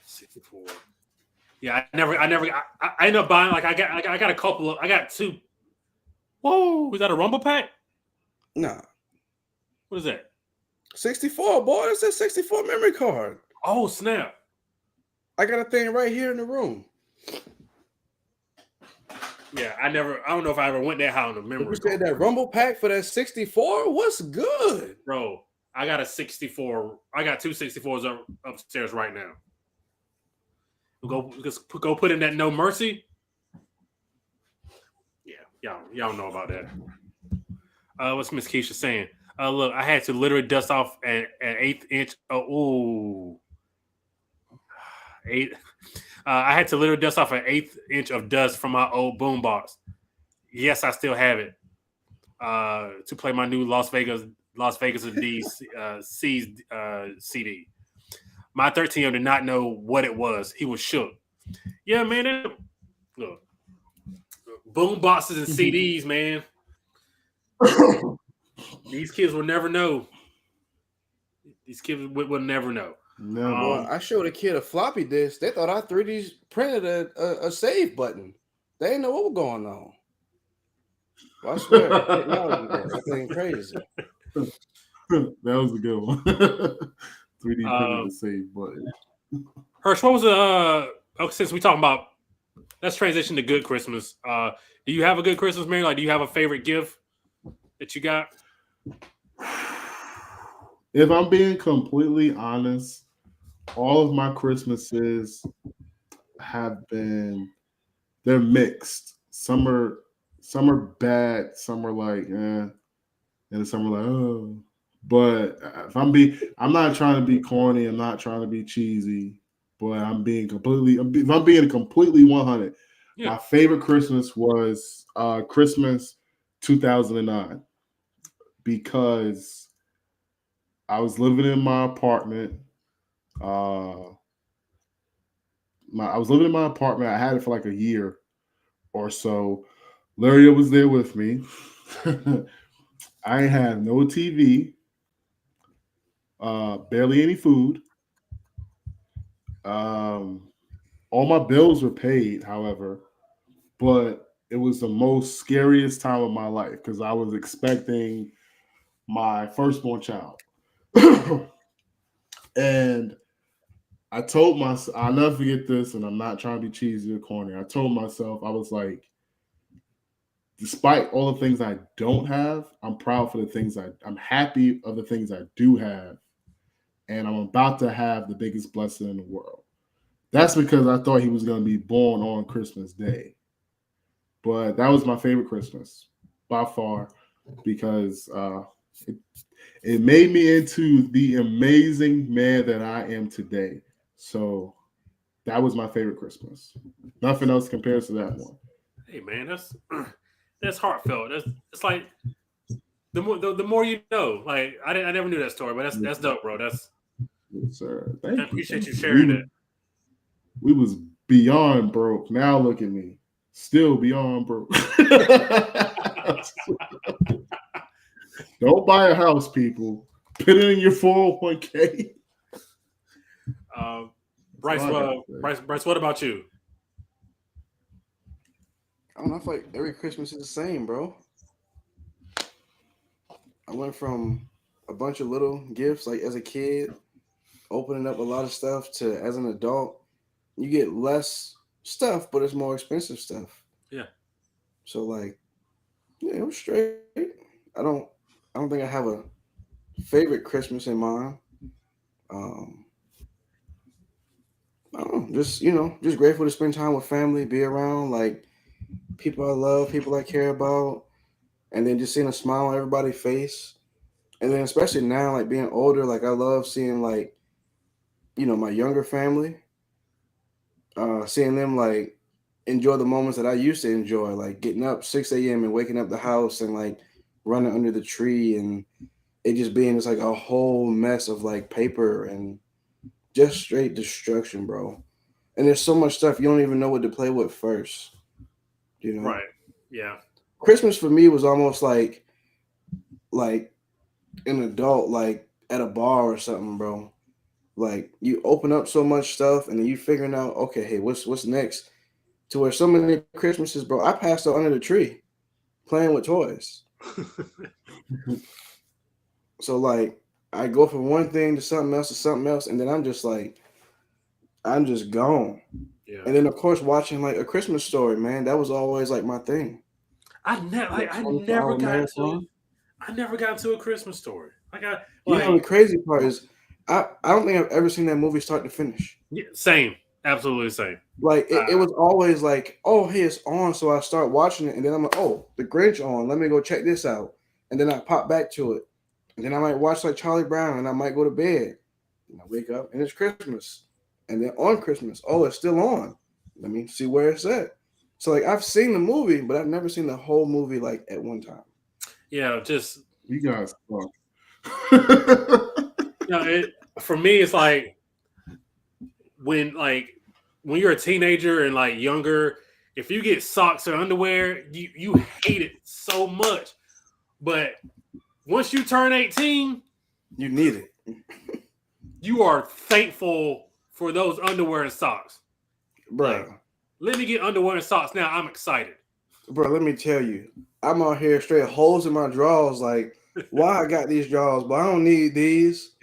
64. Yeah, I ended up buying I got a couple of. I got 2. Whoa, was that a Rumble pack? Nah. What is that? 64, boy. It's a 64 memory card. Oh snap! I got a thing right here in the room. Yeah, I don't know if I ever went that high on the memory. You said that Rumble pack for that 64? What's good? Bro, I got a 64. I got 2 64s upstairs right now. Go put in that No Mercy. Yeah, y'all know about that. What's Miss Keisha saying? Look, I had to literally dust off an 1/8 inch. I had to literally dust off an 1/8 inch of dust from my old boombox. Yes, I still have it. To play my new Las Vegas of D's C's CD. My 13-year-old did not know what it was. He was shook. Yeah, man. Look, boom boxes and CDs, man. These kids will never know. These kids will never know. Never. Well, I showed a kid a floppy disk. They thought I 3D printed a save button. They didn't know what was going on. Well, I swear, technology, bro, that thing crazy. That was a good one. 3D printed the save button. Hirsch, what was since we talking about, let's transition to good Christmas. Do you have a good Christmas, Mary? Like, do you have a favorite gift that you got? If I'm being completely honest, all of my Christmases have been, they're mixed. Some are bad, some are like, and some are like, oh. But if I'm not trying to be corny, I'm not trying to be cheesy, but if I'm being completely 100. Yeah. My favorite Christmas was Christmas 2009 because I was living in my apartment. I was living in my apartment. I had it for like a year or so. Larry was there with me. I had no TV, barely any food. All my bills were paid, however, but it was the most scariest time of my life because I was expecting my firstborn child. And I told myself, I'll never forget this, and I'm not trying to be cheesy or corny. I told myself, I was like, despite all the things I don't have, I'm proud for the things I'm happy of the things I do have. And I'm about to have the biggest blessing in the world. That's because I thought he was going to be born on Christmas Day. But that was my favorite Christmas by far because it made me into the amazing man that I am today. So that was my favorite Christmas. Nothing else compares to that one. Hey, man, that's heartfelt. It's like the more you know. Like I never knew that story, but that's dope, bro. Yes, sir. I appreciate you sharing that. We was beyond broke. Now look at me, still beyond broke. Don't buy a house, people. Put it in your 401k. Bryce, what about you? I don't know. I feel like every Christmas is the same, bro. I went from a bunch of little gifts, like as a kid, opening up a lot of stuff, to as an adult, you get less stuff, but it's more expensive stuff. Yeah. So like, yeah, it was straight. I don't think I have a favorite Christmas in mind. I don't know, just grateful to spend time with family, be around like people I love, people I care about, and then just seeing a smile on everybody's face. And then especially now, like being older, like I love seeing like, my younger family, seeing them like enjoy the moments that I used to enjoy, like getting up 6 a.m. and waking up the house and like running under the tree and it just being just like a whole mess of like paper and just straight destruction, bro. And there's so much stuff you don't even know what to play with first. Right. Yeah. Christmas for me was almost like an adult, like at a bar or something, bro. Like you open up so much stuff and then you figuring out, okay, hey, what's next? To where so many Christmases, bro, I passed out under the tree playing with toys. So like I go from one thing to something else, and then I'm just gone. Yeah. And then of course watching like A Christmas Story, man, that was always like my thing. I never got into A Christmas Story. The crazy part is I don't think I've ever seen that movie start to finish. Yeah, same. Absolutely same. Like it was always like, oh, hey, it's on. So I start watching it and then I'm like, oh, The Grinch on. Let me go check this out. And then I pop back to it. And then I might watch like Charlie Brown and I might go to bed. And I wake up and it's Christmas. And then on Christmas, oh, it's still on. Let me see where it's at. So like I've seen the movie, but I've never seen the whole movie like at one time. Yeah, just you guys fuck. For me, it's like when like when you're a teenager and like younger, if you get socks or underwear, you hate it so much. But once you turn 18, You need it. you are thankful for those underwear and socks. Bro. Like, let me get underwear and socks now. I'm excited. Bro, let me tell you. I'm out here straight holes in my drawers. Like, why I got these drawers, but I don't need these.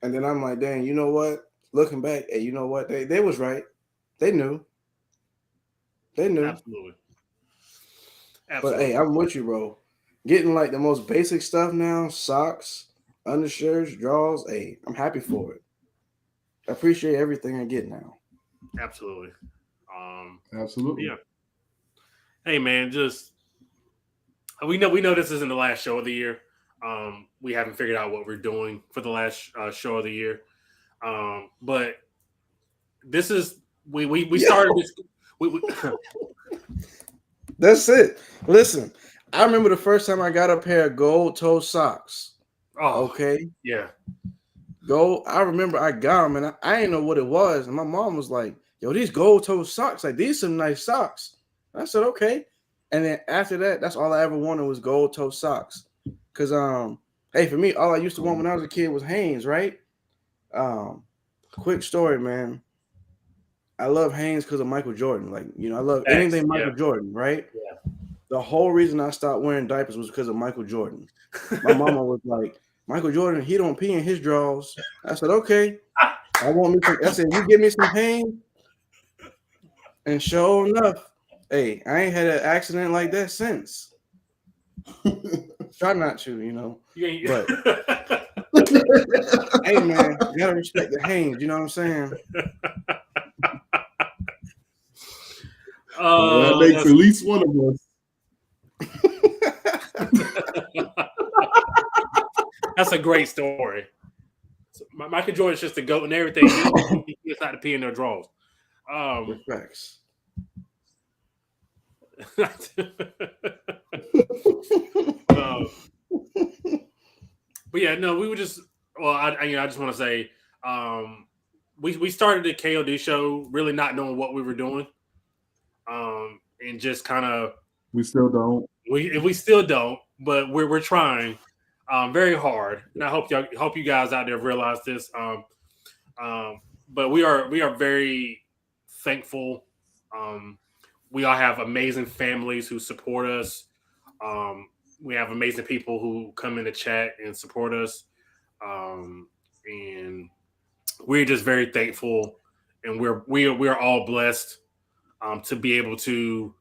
And then I'm like, dang, you know what? Looking back, hey, you know what? They was right. They knew. They knew. Absolutely. But hey, I'm with you, bro. Getting like the most basic stuff now, socks, undershirts, drawers. Hey, I'm happy for it. I appreciate everything I get now. Absolutely. Absolutely. Yeah. Hey man, just we know this isn't the last show of the year. We haven't figured out what we're doing for the last show of the year. But this is we started this. We That's it. Listen, I remember the first time I got a pair of gold toe socks. Okay. Yeah. Gold. I remember I got them and I didn't know what it was. And my mom was like, yo, these gold toe socks, like these some nice socks. And I said, okay. And then after that, that's all I ever wanted was gold toe socks. Cause hey, for me, all I used to want when I was a kid was Hanes, right? Quick story, man. I love Hanes because of Michael Jordan. Like, you know, I love anything Michael Jordan, right? Yeah. The whole reason I stopped wearing diapers was because of Michael Jordan. My mama was like, Michael Jordan, he don't pee in his drawers. I said, okay. I said, you give me some pain. And sure enough, hey, I ain't had an accident like that since. Try not to, you know. But hey man, you gotta respect the Hanes, you know what I'm saying? That makes at least one of us. That's a great story. So, Michael Jordan's just a goat and everything. He gets out to pee in their drawers. Respects. But yeah, no, we were just. Well, I just want to say, we started the KOD show really not knowing what we were doing, and just kind of. We still don't. We still don't, but we're trying, very hard, and I hope you guys out there realize this. But we are very thankful. We all have amazing families who support us. We have amazing people who come in the chat and support us. And we're just very thankful, and we're all blessed to be able to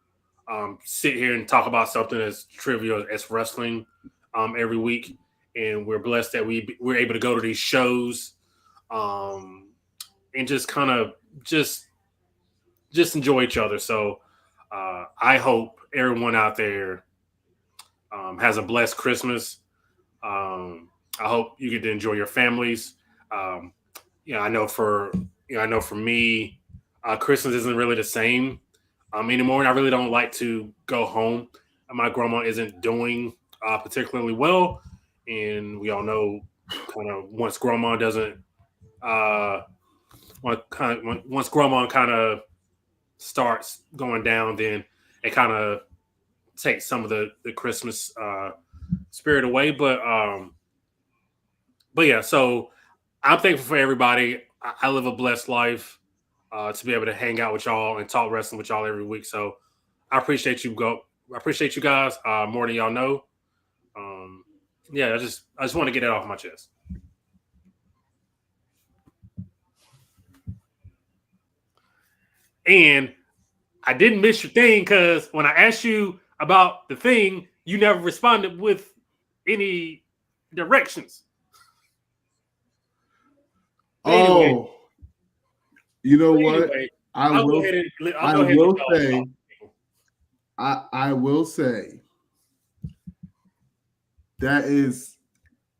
sit here and talk about something as trivial as wrestling every week. And we're blessed that we're able to go to these shows and just kind of just enjoy each other. So I hope everyone out there has a blessed Christmas. I hope you get to enjoy your families. I know for me, Christmas isn't really the same anymore, and I really don't like to go home. My grandma isn't doing particularly well, and we all know kind of once grandma doesn't once grandma kind of starts going down, then it kind of takes some of the Christmas spirit away. But yeah, so I'm thankful for everybody. I live a blessed life to be able to hang out with y'all and talk wrestling with y'all every week. So I appreciate you. I appreciate you guys more than y'all know. Yeah, I just want to get it off my chest. And I didn't miss your thing because when I asked you about the thing, you never responded with any directions. Anyway, you know what? I will say that is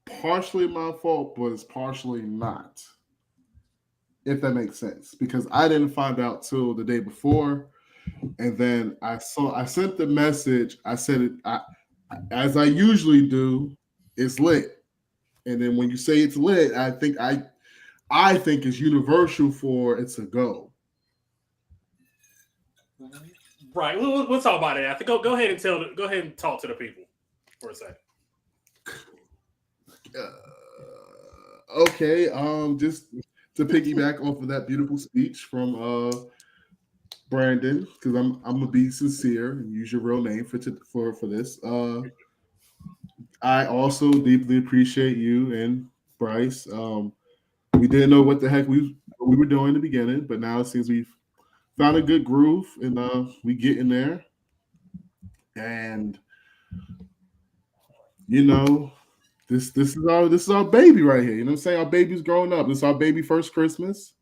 partially my fault, but it's partially not. If that makes sense, because I didn't find out till the day before, and then I sent the message. I said it as I usually do. It's lit, and then when you say it's lit, I think it's universal for it's a go. Right. We'll talk about it after. Go ahead and go ahead and talk to the people for a second. Okay. Just to piggyback off of that beautiful speech from Brandon, because I'm gonna be sincere and use your real name for this. I also deeply appreciate you and Bryce. We didn't know what the heck we were doing in the beginning, but now it seems we've found a good groove and we get in there. And you know, this is our baby right here. You know what I'm saying? Our baby's growing up. This is our baby first Christmas.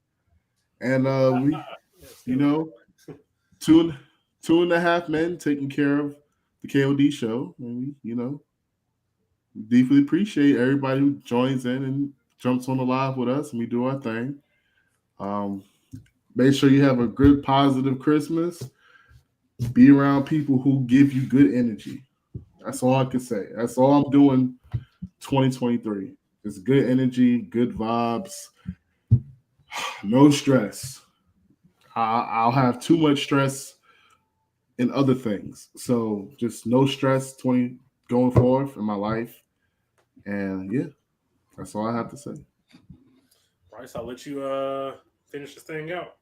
And we, you know, two and a half men taking care of the KOD show. And we, you know, deeply appreciate everybody who joins in and jumps on the live with us and we do our thing. Make sure you have a good, positive Christmas. Be around people who give you good energy. That's all I can say. That's all I'm doing 2023. It's good energy, good vibes, no stress. I'll have too much stress in other things. So just no stress going forth in my life. And yeah, that's all I have to say. Bryce, I'll let you finish this thing out.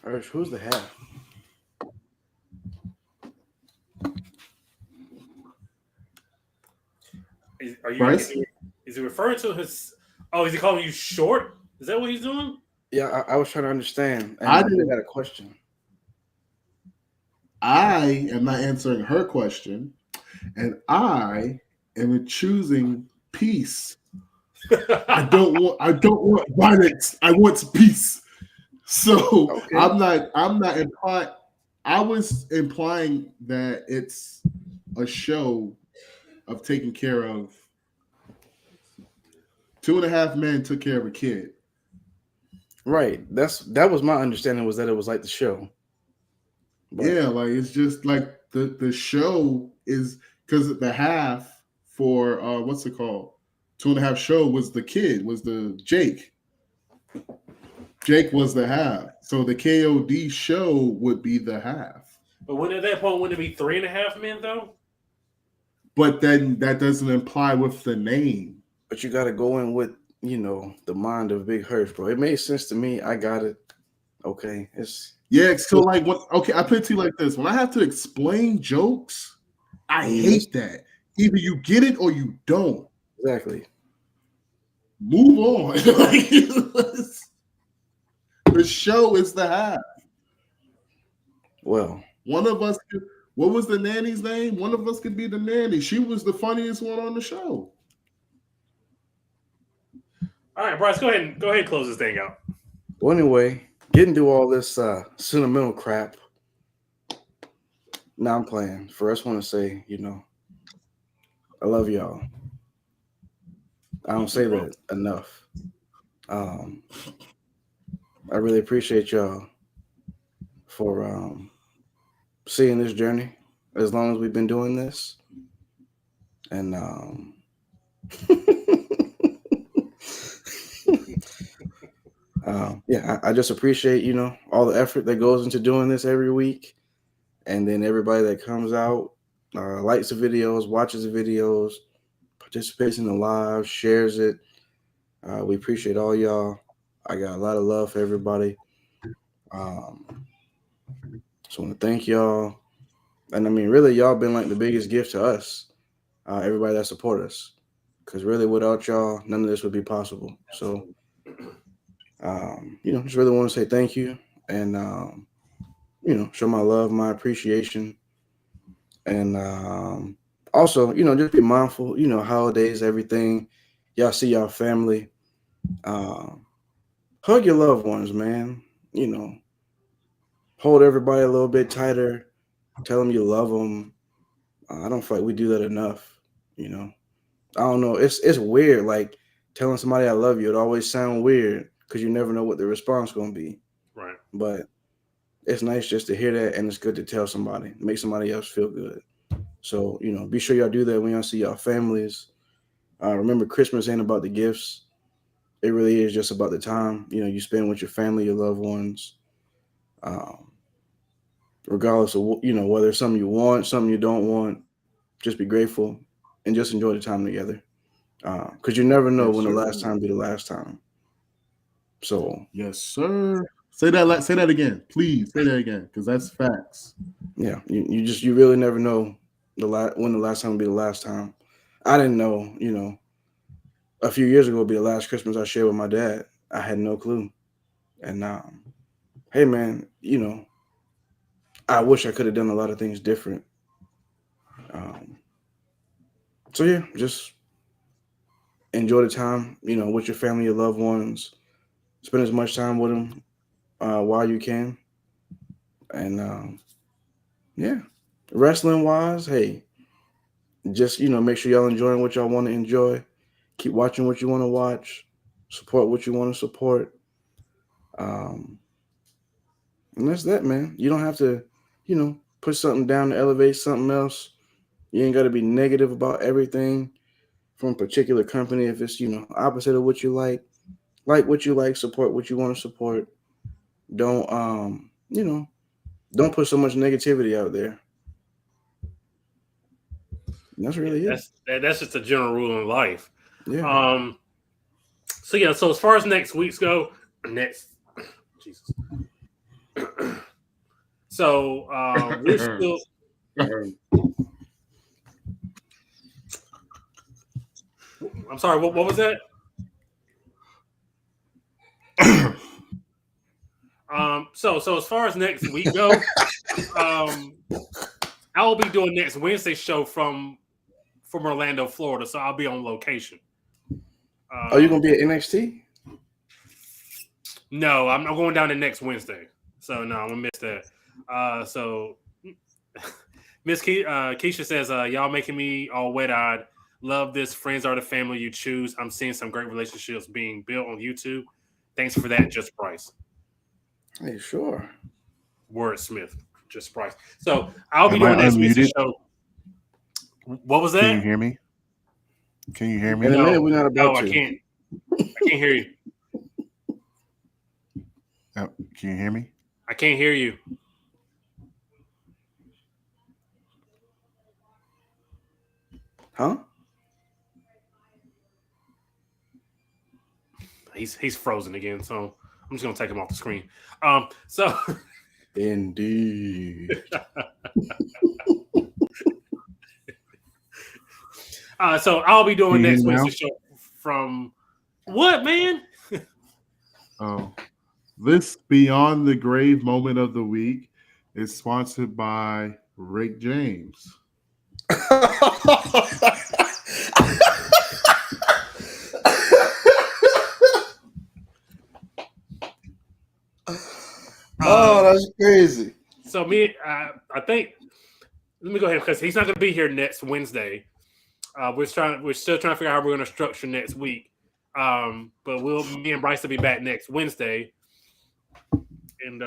Hirsch, who's the half? Is he referring to his? Oh, is he calling you short? Is that what he's doing? Yeah, I was trying to understand. And I got a question. I am not answering her question, and I am choosing peace. I don't want violence. I want peace. So okay. I'm not implying. I was implying that it's a show of taking care of. 2.5 men took care of a kid. Right. That was my understanding, was that it was like the show. But yeah, like it's just like the show is, because the half for what's it called? 2.5 show was the kid, was the Jake. Jake was the half. So the KOD show would be the half. But at that point, wouldn't it be 3.5 men though? But then that doesn't imply with the name. But you got to go in with, the mind of Big Hirsch, bro. It made sense to me. I got it. Okay. So like I put it to you like this. When I have to explain jokes, I hate that. Either you get it or you don't. Exactly. Move on. The show is the half. Well, one of us could, what was the nanny's name? One of us could be the nanny. She was the funniest one on the show. All right, Bryce, go ahead and close this thing out. Well, anyway, getting through all this sentimental crap. Now I'm playing. First, I want to say, I love y'all. I don't say that enough. I really appreciate y'all for seeing this journey as long as we've been doing this. And I just appreciate, all the effort that goes into doing this every week. And then everybody that comes out, likes the videos, watches the videos, participates in the live, shares it. We appreciate all y'all. I got a lot of love for everybody. So I want to thank y'all. And I mean, really, y'all been like the biggest gift to us, everybody that support us. Because really, without y'all, none of this would be possible. So, just really want to say thank you and, show my love, my appreciation. And also, just be mindful, holidays, everything. Y'all see y'all family. Hug your loved ones, man. Hold everybody a little bit tighter. Tell them you love them. I don't feel like we do that enough. I don't know. It's weird. Like telling somebody I love you. It always sounds weird because you never know what the response is going to be. Right. But it's nice just to hear that, and it's good to tell somebody, make somebody else feel good. So, be sure y'all do that when y'all see y'all families. Remember, Christmas ain't about the gifts. It really is just about the time, you spend with your family, your loved ones. regardless of whether it's something you want, something you don't want. Just be grateful and just enjoy the time together. Because you never know Yes, when the sir. last time be the last time. So Yes, sir. Say that again, please. Say that again, because that's facts. yeah, you really never know when the last time will be the last time. I didn't know, a few years ago would be the last Christmas I shared with my dad. I had no clue. And hey man, I wish I could have done a lot of things different. Um, so yeah, just enjoy the time, with your family, your loved ones. Spend as much time with them while you can. And yeah, wrestling wise, hey, just make sure y'all enjoying what y'all want to enjoy. Keep watching what you want to watch. Support what you want to support. Um, and that's that, man. You don't have to, put something down to elevate something else. You ain't got to be negative about everything from a particular company. If it's opposite of what you like what you like, support what you want to support. Don't don't put so much negativity out there. And that's really it. That's just a general rule in life. Yeah. So yeah, so as far as next week's go, Jesus. So we're still. I'm sorry. What was that? So as far as next week go, I will be doing next Wednesday show from Orlando, Florida. So I'll be on location. Are you gonna be at NXT? No, I'm going down to next Wednesday. So no, I'm gonna miss that. So Miss Keisha says, y'all making me all wet-eyed. Love this. Friends are the family you choose. I'm seeing some great relationships being built on YouTube. Thanks for that, Just Price. Hey, sure. Wordsmith, Just Price. So I'll be Am doing I next Wednesday unmuted? show. What was Can you that? hear me? Can you hear In me? a minute, we're not No, about I to. can't. I can't hear you. Can you hear me? I can't hear you. Huh? He's frozen again, so I'm just gonna take him off the screen. So Indeed. so I'll be doing Can you hear next me now? Wednesday show from what, man? This Beyond the Grave moment of the week is sponsored by Rick James. Oh, that's crazy. So I think let me go ahead because he's not going to be here next Wednesday. We're still trying to figure out how we're going to structure next week. But me and Bryce will be back next Wednesday. And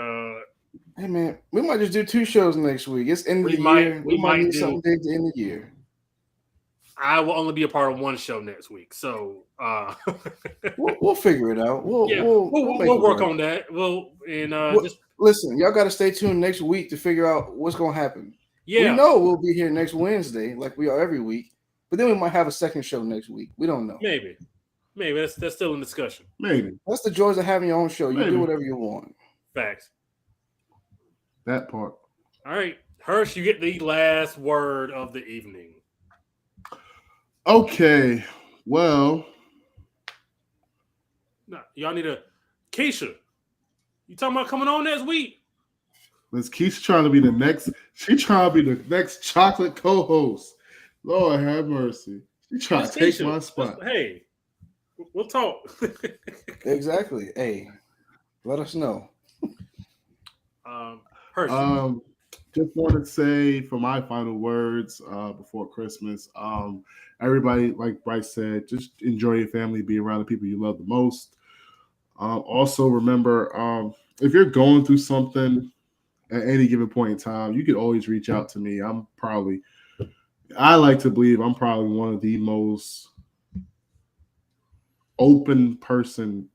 hey man, we might just do 2 shows next week. It's end of the year. We might need something big to end the year. I will only be a part of one show next week, so we'll figure it out. We'll work on that. Just listen. Y'all got to stay tuned next week to figure out what's going to happen. Yeah, we know we'll be here next Wednesday, like we are every week. But then we might have a second show next week. We don't know. Maybe that's still in discussion. Maybe that's the joys of having your own show. You do whatever you want. Facts. That part. All right, Hirsch, you get the last word of the evening. Okay, well, no, y'all need a Keisha. You talking about coming on next week? Miss Keisha trying to be the next. She trying to be the next chocolate co-host. Lord have mercy. She trying to take my spot. Hey, we'll talk. Exactly. Hey, let us know. Hershey. Just want to say for my final words before Christmas, everybody, like Bryce said, just enjoy your family, be around the people you love the most. Also, remember, if you're going through something at any given point in time, you can always reach out to me. I like to believe I'm probably one of the most open person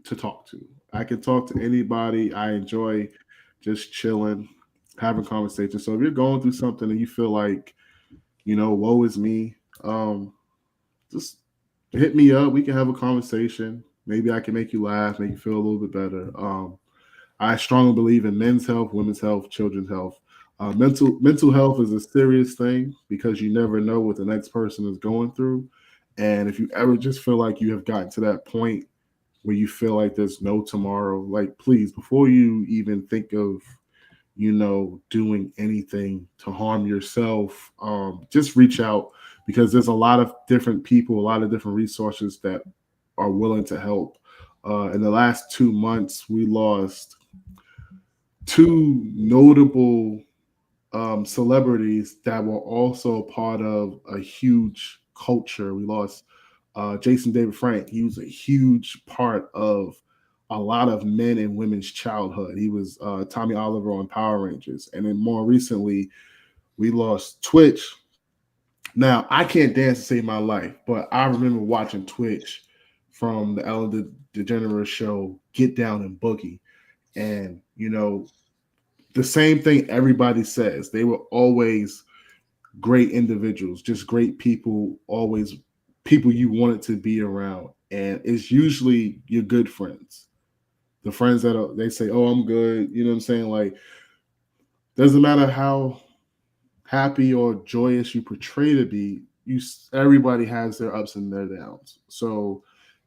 to talk to. I can talk to anybody. I enjoy just chilling. having conversations. So if you're going through something and you feel like, woe is me, just hit me up. We can have a conversation. Maybe I can make you laugh, make you feel a little bit better. I strongly believe in men's health, women's health, children's health. Mental health is a serious thing because you never know what the next person is going through. And if you ever just feel like you have gotten to that point where you feel like there's no tomorrow, like please, before you even think of, doing anything to harm yourself, just reach out because there's a lot of different people, a lot of different resources that are willing to help. In the last 2 months, we lost 2 notable celebrities that were also part of a huge culture. We lost Jason David Frank. He was a huge part of a lot of men and women's childhood. He was Tommy Oliver on Power Rangers. And then more recently, we lost Twitch. Now, I can't dance to save my life, but I remember watching Twitch from the Ellen DeGeneres show, Get Down and Boogie. And, the same thing everybody says. They were always great individuals, just great people, always people you wanted to be around. And it's usually your good friends. The friends that they say, oh, I'm good. You know what I'm saying? Like, doesn't matter how happy or joyous you portray to be, everybody has their ups and their downs. So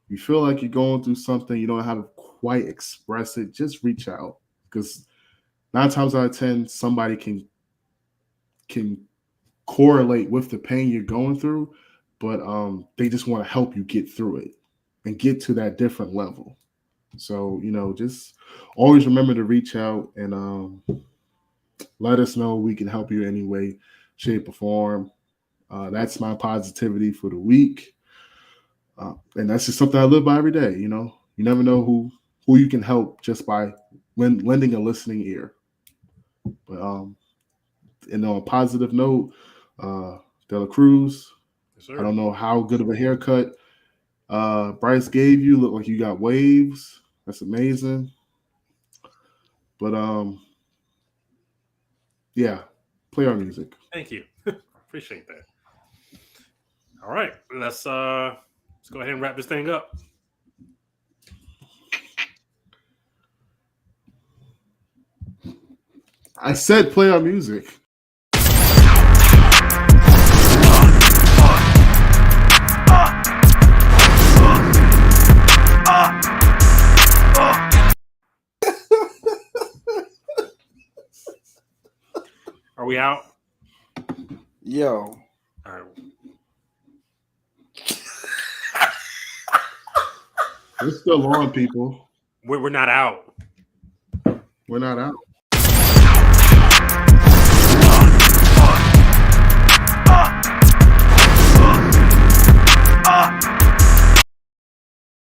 you feel like you're going through something, you don't know how to quite express it, just reach out. Because 9 times out of 10, somebody can correlate with the pain you're going through, but they just want to help you get through it and get to that different level. So, just always remember to reach out and let us know we can help you in any way, shape, or form. That's my positivity for the week. And that's just something I live by every day. You never know who you can help just by lending a listening ear. But and on a positive note, Dela Cruz, Yes, sir. I don't know how good of a haircut Bryce gave you. Look like you got waves. That's amazing. But yeah, play our music. Thank you. Appreciate that. All right, let's go ahead and wrap this thing up. I said play our music. Are we out? Yo. All right. We're still on, people. We're not out. We're not out.